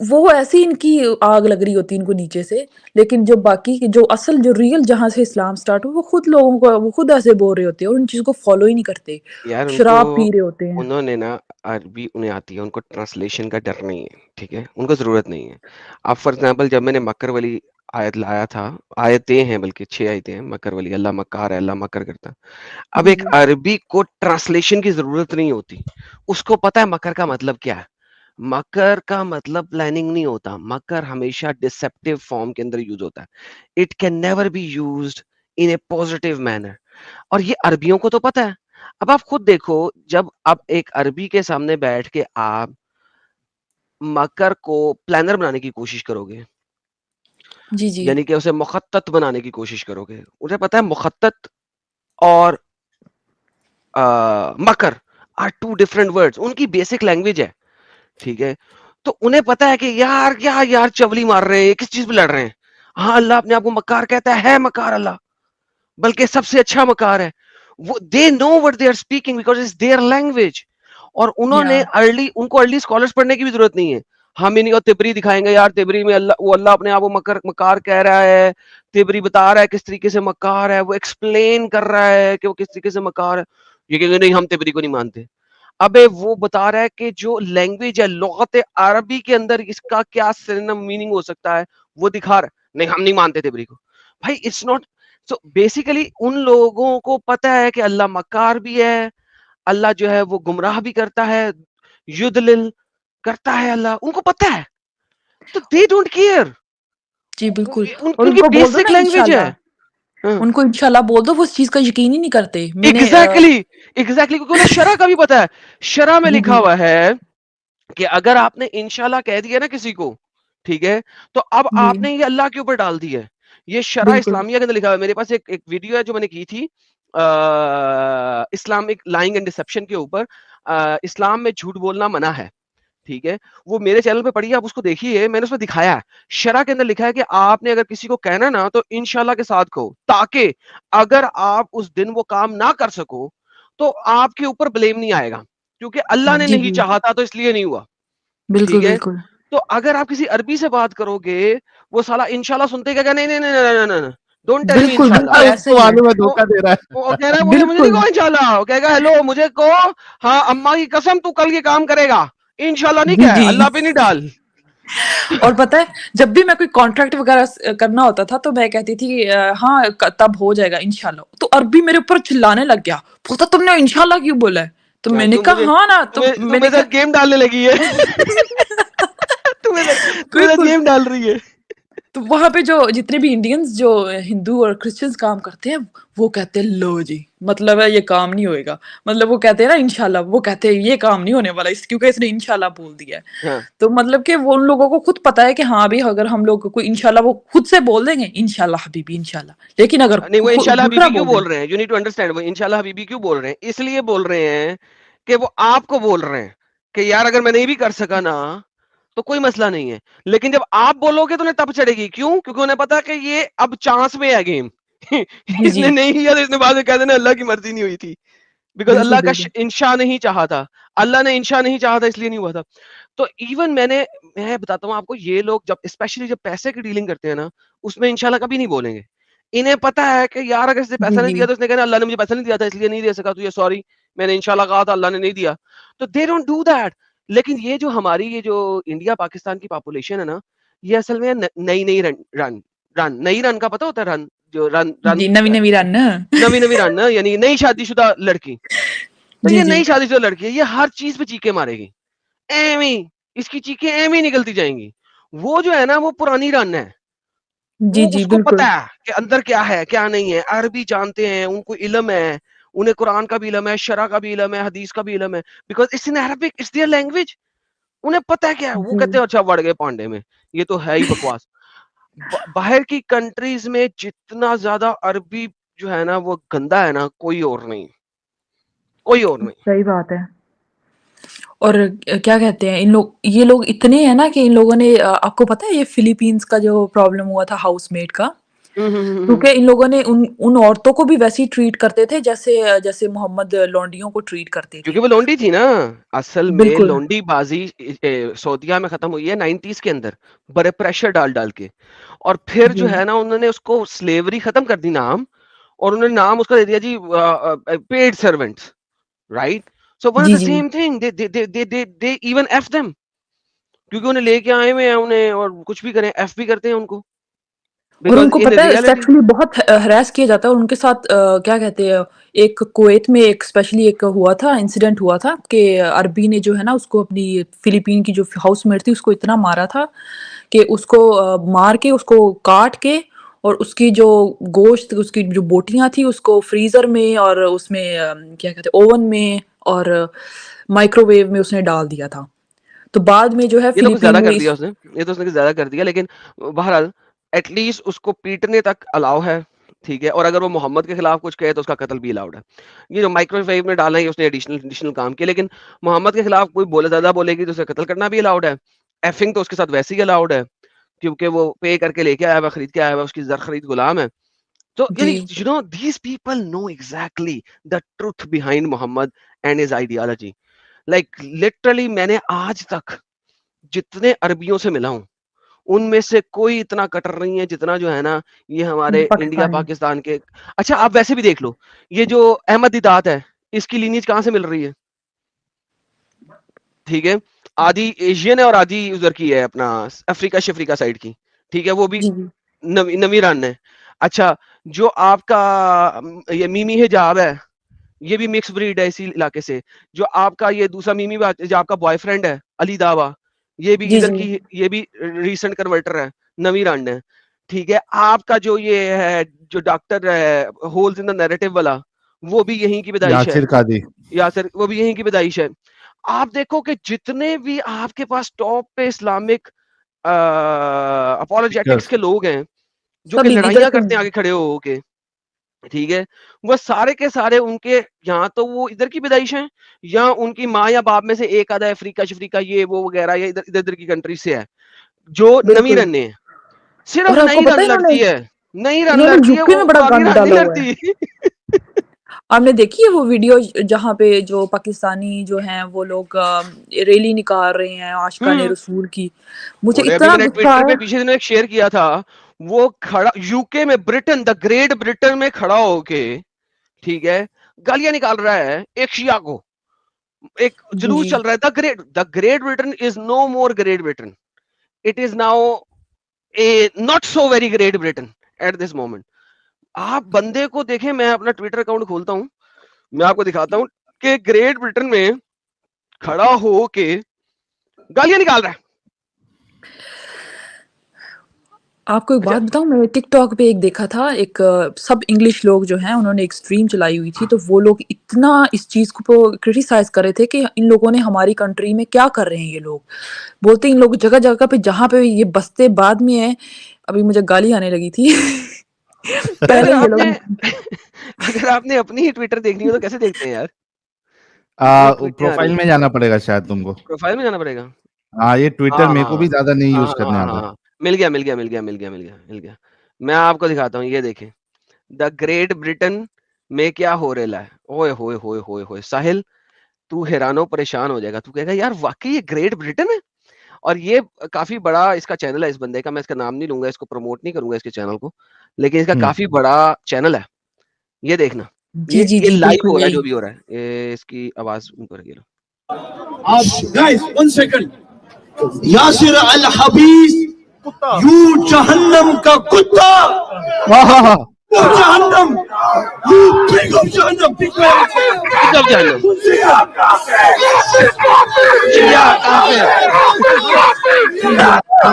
वो ऐसी इनकी आग लग रही होती है इनको नीचे से, लेकिन जो बाकी के जो असल जो रियल जहाँ से इस्लाम स्टार्ट हुआ, वो खुद ऐसे बोल रहे होते हैं और उन चीज़ों को फ़ॉलो ही नहीं करते। यार उनको शराब पी रहे होते हैं। उन्होंने ना अरबी उन्हें आती है, उनको ट्रांसलेशन का डर नहीं है, ठीक है? उनको ज़रूरत नहीं है। अब फॉर एग्ज़ाम्पल जब मैंने मक्कर वाली आयत लाया था, आयतें हैं बल्कि 6 आयतें हैं मक्कर वाली, अल्लाह मक्कार है, अल्लाह मक्कर करता है। अब जी, एक जी। अरबी को ट्रांसलेशन की ज़रूरत नहीं होती। उसको पता है मक्कर का मतलब क्या है। मकर का मतलब प्लानिंग नहीं होता, मकर हमेशा डिसेप्टिव फॉर्म के अंदर यूज़ होता है। It can never be used in A positive manner. और ये अरबियों को तो पता है। अब आप खुद देखो, जब आप एक अरबी के सामने बैठ के आप मकर को प्लानर बनाने की कोशिश करोगे, जी, जी। यानी कि उसे मुखत्तत बनाने की कोशिश करोगे। उन्हें पता है मुखत्तत और मकर आर 2 डिफरेंट वर्ड्स, उनकी बेसिक लैंग्वेज है, ठीक है? तो उन्हें पता है कि यार क्या यार चवली मार रहे हैं, ये किस चीज़ पे लड़ रहे हैं? हाँ, अल्लाह अपने आप को मक्कार कहता है मक्कार अल्लाह, बल्कि सबसे अच्छा मक्कार है। वो they know what they are speaking because it's their language. और उन्होंने या उनको अर्ली स्कॉलर्स पढ़ने की भी ज़रूरत नहीं है। हम इन्हीं को तिबरी दिखाएँगे यार, तिबरी में अल्लाह अपने आप को मक्कार कह रहा है, तिबरी बता रहा है किस तरीके से मक्कार है, वो एक्सप्लेन कर रहा है कि वो किस तरीके से मक्कार है। ये कहेंगे नहीं हम तिबरी को नहीं मानते। अबे वो बता रहा है कि जो लैंग्वेज है लुग़त अरबी के अंदर इसका क्या सिनोनिम मीनिंग हो सकता है, वो दिखा रहा है। नहीं हम नहीं मानते तिबरी को। भाई इट्स नॉट सो बेसिकली उन लोगों को पता है कि अल्लाह मक्कार भी है, अल्लाह जो है वो गुमराह भी करता है, युदलिल करता है अल्लाह, उनको पता है। तो दे डोंट केयर। जी, बिल्कुल। और उनकी उनको बोल दो बेसिक ना लैंग्वेज है। इंशाल्लाह, हाँ। उनको इंशाल्लाह बोल दो, वो इस चीज़ का यकीन ही नहीं करते। मैंने एग्ज़ैक्टली क्योंकि उन्हें शरअ का भी पता है। शरअ में जी, लिखा जी। हुआ है कि अगर आपने इंशाल्लाह कह दिया ना किसी को, ठीक है? तो अब जी, आपने ये अल्लाह के ऊपर डाल दी है। ये शरअ बिल्कुल। इस्लामिया के अंदर लिखा हुआ है। मेरे पास एक वीडियो है जो मैंने की थी इस्लामिक लाइंग एंड डिसेप्शन के ऊपर इस्लाम में झूठ बोलना मना है। ठीक है? वो मेरे चैनल पे पड़ी है, आप उसको देखिए, मैंने उसमें दिखाया है। शरअ के अंदर लिखा है कि आपने अगर किसी को कहना है ना तो इंशाल्लाह के साथ कहो, ताकि अगर आप उस दिन वो काम ना कर सको, तो आपके ऊपर ब्लेम नहीं आएगा। क्योंकि अल्लाह ने जी, नहीं जी। चाहा था तो इसलिए नहीं हुआ। ठीक बिल्कुल, है? बिल्कुल। तो अगर आप किसी अरबी से बात करोगे, वो साला इंशाल्लाह सुनते ही कहेगा नहीं, नहीं, नहीं, नहीं, नहीं, नहीं, नहीं, डोंट टेल मी बिल्कुल, इंशाल्लाह। बिल्कुल ऐसे उसको ही है। मालूम है वो धोखा दे रहा वो कह रहा है मुझे मुझे नहीं बिल्कुल। कहो इंशाल्लाह। वो कहेगा हेलो मुझे कहो हाँ, अम्मा की कसम तू कल ये काम करेगा। इंशाल्लाह नहीं जी, कह, जी। अल्लाह पे नहीं डाल। और पता है, जब भी मैं कोई कॉन्ट्रैक्ट वगैरह करना होता था, तो मैं कहती थी हाँ, तब हो जाएगा इंशाल्लाह। तो अरबी मेरे ऊपर चिल्लाने लग गया, बोलता तुमने इंशाल्लाह क्यों बोला है? तो हाँ, मैंने कहा हाँ ना, तो तू मैंने मेरे कहा साथ गेम डालने लगी है। तू मेरे साथ बिल्कुल। गेम डाल रही है। तो वहाँ पे जो जितने भी इंडियंस जो हिंदू और क्रिश्चियंस काम करते हैं, वो कहते हैं लो जी, मतलब है ये काम नहीं होएगा। मतलब वो कहते हैं ना इंशाल्लाह, वो कहते हैं ये काम नहीं होने वाला क्योंकि इसने इंशाल्लाह बोल दिया है। हाँ, तो मतलब कि वो उन लोगों को खुद पता है कि हाँ भी अगर हम लोग कोई इंशाल्लाह वो खुद से बोल देंगे इंशाल्लाह हबीबी इंशाल्लाह, लेकिन अगर नहीं वो इंशाल्लाह दूसरा हबीबी क्यों बोल दे। बोल रहे हैं? यू नीड टू अंडरस्टैंड वो इंशाल्लाह हबीबी क्यों बोल रहे हैं? इसलिए बोल रहे हैं कि वो आपको बोल रहे हैं कि यार अगर मैं नहीं भी कर सका ना तो कोई मसला नहीं है। लेकिन जब आप बोलोगे तो उन्हें तब चढ़ेगी। क्यों? क्योंकि उन्हें पता है कि ये अब चांस में है गेम। जी, जी। इसने नहीं किया तो इसने बाद में कह देना अल्लाह की मर्जी नहीं हुई थी। बिकॉज़ बिल्कुल, अल्लाह का बिल्कुल। इंशा नहीं चाहा था। अल्लाह ने इंशा नहीं चाहा था इसलिए नहीं हुआ था। तो इवन मैं बताता हूँ आपको ये लोग जब स्पेशली जब पैसे की डीलिंग करते हैं ना, उसमें इंशाल्लाह कभी नहीं बोलेंगे। इन्हें पता है कि यार अगर इसने जी, पैसा नहीं जी। दिया तो इसने कहना अल्लाह ने मुझे पैसा नहीं दिया था इसलिए नहीं दे सका तुझे सॉरी, मैंने इंशाल्लाह कहा था अल्लाह ने नहीं दिया। तो दे डोंट डू दैट। लेकिन ये जो हमारी ये जो इंडिया पाकिस्तान की पॉपुलेशन है ना, ये असल में नई-नई नई रन का पता होता है रन? जो रन रन जी, नवी-नवी रन। नवी-नवी रन यानी नई शादीशुदा लड़की। तो जी, ये जी। नई शादीशुदा लड़की है, ये हर चीज़ पे चीखें मारेगी। एवें ही, इसकी चीखें एवें ही निकलती जाएँगी। वो जो है ना वो पुरानी रन है। जी, वो जी, उसको पता बिल्कुल। है कि अंदर क्या है, क्या नहीं है। अरबी जानते हैं, उनको इल्म है, उन्हें कुरान का भी इल्म है, शरा का भी इल्म है, हदीस का भी इल्म है। Because it's in Arabic, it's their language. उन्हें पता है क्या है। वो कहते जी। हैं अच्छा बढ़ गए पांडे में, ये तो है ही बकवास। बाहर की कंट्रीज़ में जितना ज़्यादा अरबी जो है ना वो गंदा है ना, कोई और नहीं, कोई और नहीं। सही बात है। और क्या कहते हैं, इन लोग ये लोग इतने हैं ना कि इन लोगों ने आपको पता है ये फिलीपींस का जो प्रॉब्लम हुआ था हाउसमेट का? हुँ, हुँ, हुँ, हुँ, हुँ। क्योंकि इन लोगों ने उन उन औरतों को भी वैसे ही ट्रीट करते थे जैसे जैसे मोहम्मद लौंडियों को ट्रीट करते क्योंकि थे। वो लौंडी थी ना, असल में बिल्कुल। लौंडीबाज़ी सऊदीया में खत्म हुई है 90s के अंदर, बड़े प्रेशर डाल-डाल के। और फिर जो जी। है ना उन्होंने उसको स्लेवरी खत्म कर दी नाम और उन्होंने नाम उसका दे दिया जी paid servants, right? So one of जी, द जी। Same thing they even F them क्योंकि उन्हें लेके आए हुए हैं उन्हें और कुछ भी करें, एफ भी करते हैं उनको और बिकॉज़ उनको इन पता है रियलिटी सेक्सुअली बहुत हैरेस किया जाता है और उनके साथ क्या कहते हैं, एक कुवैत में एक स्पेशली एक हुआ था, इंसिडेंट हुआ था कि अरबी ने जो है ना उसको अपनी फिलीपीन की जो हाउसमेट थी उसको इतना मारा था कि उसको मार के उसको काट के और उसकी जो गोश्त उसकी जो बोटियाँ थी उसको फ्रीज़र में और उसमें क्या कहते हैं ओवन में और माइक्रोवेव में उसने डाल दिया था। तो बाद में जो है ये तो कुछ फिलीपीन ज़्यादा में कर दिया इस उसने, ये तो उसने कुछ ज़्यादा कर दिया लेकिन बहरहाल एटलीस्ट उसको पीटने तक अलाउ है। ठीक है, और अगर वो मोहम्मद के खिलाफ कुछ कहे तो उसका कत्ल भी अलाउड है। ये जो माइक्रोवेव में डाला है उसने एडिशनल काम किया, लेकिन मोहम्मद के खिलाफ कोई ज्यादा बोलेगी तो उसे कत्ल करना भी अलाउड है। एफिंग तो उसके साथ वैसे ही अलाउड है, क्योंकि वो पे करके लेके आया हुआ, खरीद के आया हुआ, उसकी जर खरीद गुलाम है। तो यानी जी। You know these people know exactly the truth behind Muhammad and his ideology. Like literally मैंने आज तक जितने अरबियों से मिला हूं, उनमें से कोई इतना कट्टर नहीं है जितना जो है ना ये हमारे इंडिया पाकिस्तानी। पाकिस्तान के। अच्छा आप वैसे भी देख लो, ये जो अहमद दिदात है, इसकी लीनियज कहां से मिल रही है? ठीक है, आधी एशियन है और आधी उधर की है, अपना अफ्रीका शफ्रीका साइड की। ठीक है, वो भी जी, जी। नवी रन है। अच्छा, जो आपका ये मीमी हिजाब है, ये भी मिक्स ब्रीड है इसी इलाके से। जो आपका ये दूसरा मीमी जो आपका बॉयफ्रेंड है अली दावा, ये भी जी, इधर जी। की, ये भी रीसेंट कन्वर्टर है, नवी रन है। ठीक है, आपका जो ये है जो डॉक्टर है होल्स इन द नैरेटिव वाला, वो भी यहीं की पैदाइश है, यासिर कादी। यासिर वो भी यहीं की पैदाइश है। आप देखो कि जितने भी आपके पास टॉप पे इस्लामिक अपोलोजेटिक्स स्पीकर्स। के लोग हैं जो कि सभी इधर लड़ाइयां के। करते हैं आगे खड़े हो के, ठीक है, वो सारे के सारे उनके यहाँ तो वो इधर की पैदाइश हैं, या उनकी माँ या बाप में से एक आधा अफ्रीका शफ्रीका ये वो वगैरह या इधर इधर इधर की कंट्री से है, जो नवी बिल्कुल। रन है। सिर्फ और आपको नई पता रन है लड़ती है, नई रन इन्होंने लड़ती है, यूके वो में बड़ा पुरानी गंद रन नहीं डाला हुआ है। लड़ती। आपने देखी है वो वीडियो जहाँ पे जो पाकिस्तानी जो हैं वो लोग रैली निकाल रहे हैं आशिकाने रसूल की। मुझे अभी इतना मैंने गुस्सा ट्विटर आया। पे पिछले दिनों एक शेयर किया था, वो खड़ा यूके में, ब्रिटेन, द ग्रेट ब्रिटेन में खड़ा होके, ठीक है, गालियां निकाल रहा है एक शिया को। एक जुलूस जी। चल रहा है, the Great Britain is no more Great Britain, it is now a not so very Great Britain at this moment. आप बंदे को देखें, मैं अपना ट्विटर अकाउंट खोलता हूं, मैं आपको दिखाता हूं कि ग्रेट ब्रिटेन में खड़ा हो के गालियां निकाल रहा है। आपको एक अच्छा, बात बताऊं, मैंने टिकटॉक पे एक देखा था, एक सब इंग्लिश लोग जो हैं उन्होंने एक स्ट्रीम चलाई हुई थी, तो वो लोग इतना इस चीज को क्रिटिसाइज कर रहे थे कि इन लोगों ने हमारी कंट्री में क्या कर रहे हैं ये लोग। बोलते इन लोग जगह जगह पे जहाँ पे ये बसते बाद में है। अभी मुझे गाली आने लगी थी। यार पहले अगर ये आपने लोग। अगर आपने अपनी ही ट्विटर देखनी हो तो कैसे देखते हैं यार? ये ट्वीटें आ रही प्रोफाइल हैं, में जाना पड़ेगा शायद तुमको। प्रोफाइल में जाना पड़ेगा। हाँ, ये ट्विटर हाँ मेरे को भी हाँ ज्यादा नहीं हाँ यूज हाँ करने हाँ हाँ आता। हाँ, मिल गया मिल गया मिल गया मिल गया मिल गया मिल गया। मैं आपको दिखाता हूँ, ये देखें, द ग्रेट ब्रिटेन में क्या हो रहा है। ओए होए होए होए होए साहिल, तू हैरानो परेशान हो जाएगा, तू कहेगा यार वाकई ये ग्रेट ब्रिटेन है। और ये काफी बड़ा इसका चैनल है इस बंदे का, मैं इसका नाम नहीं लूंगा, इसको प्रमोट नहीं करूंगा इसके चैनल को, लेकिन इसका काफी बड़ा चैनल है। ये देखना, जी, जी, ये जी, लाइव बिल्कुल हो रहा है, यही। जो भी हो रहा है, ये इसकी आवाज ऊपर की लो। आप guys 1 second, Yasir al Habib, you जहन्नम का कुत्ता, यू जहन्नम, यू पिग ऑफ जहन्नम, पिक अप जहन्नम, शिया काफिर।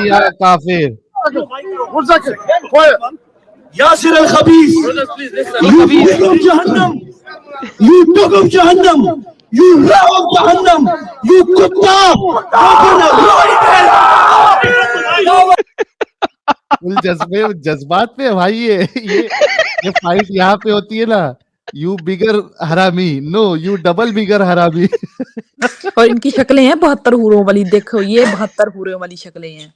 या काफिर। 1 सेकंड, quiet. Yasir al Habib, you pig of जहन्नम, यू डॉग ऑफ जहन्नम, यू rat of जहन्नम, यू कुत्ता, फुल जज्बे जज्बात पे है भाई। ये फाइट यहाँ पे होती है ना, यू बिगर हरामी, नो यू डबल बिगर हरामी। और इनकी शक्लें हैं 72 हूरों वाली, देखो ये 72 हूरों वाली शक्लें हैं।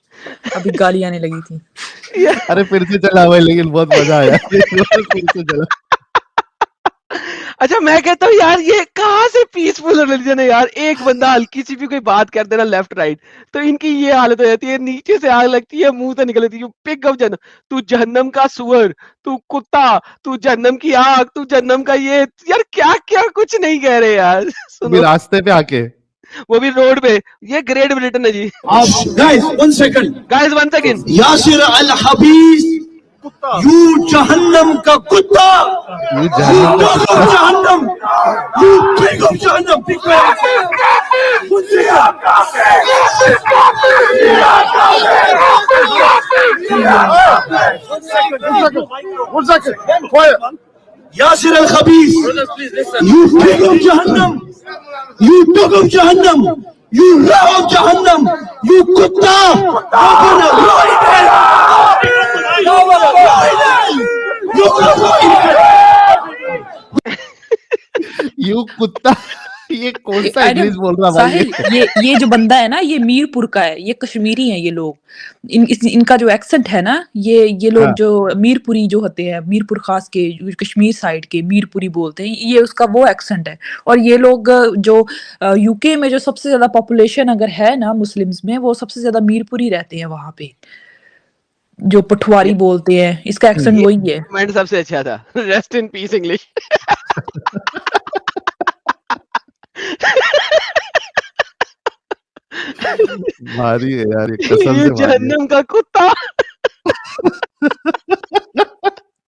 अभी गाली आने लगी थी। अरे फिर से चला हुआ है, लेकिन बहुत मजा आया। फिर से चला। अच्छा मैं कहता हूँ यार ये कहाँ से पीसफुल रिलीजन है यार। एक बंदा हल्की सी भी कोई बात कर देना लेफ्ट राइट तो इनकी ये हालत हो जाती है, नीचे से आग लगती है, मुंह से निकलती है पिग ऑफ जहन्नम, तू जहन्नम का सुअर, तू कुत्ता, तू जहन्नम की आग, तू जहन्नम का ये, यार क्या क्या कुछ नहीं कह रहे यार। भी सुनो, रास्ते पे आके वो भी रोड पे। ये ग्रेट ब्रिटेन है जी। आप guys 1 second, guys one second, Yasir al Habib, you जहन्नम का कुत्ता, यू यू जहन्नम का डॉग ऑफ जहन्नम, यू पिग ऑफ जहन्नम, One second, quiet. Yasir al Khabis, you pig of Jahannam, you dog of Jahannam, you rat of Jahannam, you kutta, you कुत्ता, ये कौन सा आई डोंट इंग्लिश बोल रहा भाई ये? साहिल, ये जो बंदा है ना, ये मीरपुर का है, ये कश्मीरी हैं ये लोग। इनका जो एक्सेंट है ना, ये लोग हाँ। जो मीरपुरी जो होते हैं, मीरपुर खास के जो कश्मीर साइड के मीरपुरी बोलते हैं, ये उसका वो एक्सेंट है। और ये लोग जो यूके में जो सबसे ज्यादा पॉपुलेशन अगर है ना मुस्लिम्स में, वो सबसे ज्यादा मीरपुरी रहते हैं वहां पे, जो पठवारी बोलते हैं, इसका एक्सेंट ये वही है। कमेंट सबसे अच्छा था, रेस्ट इन पीस इंग्लिश। भारी है यार, ये कसम ये से भारी है। जहन्नम का कुत्ता।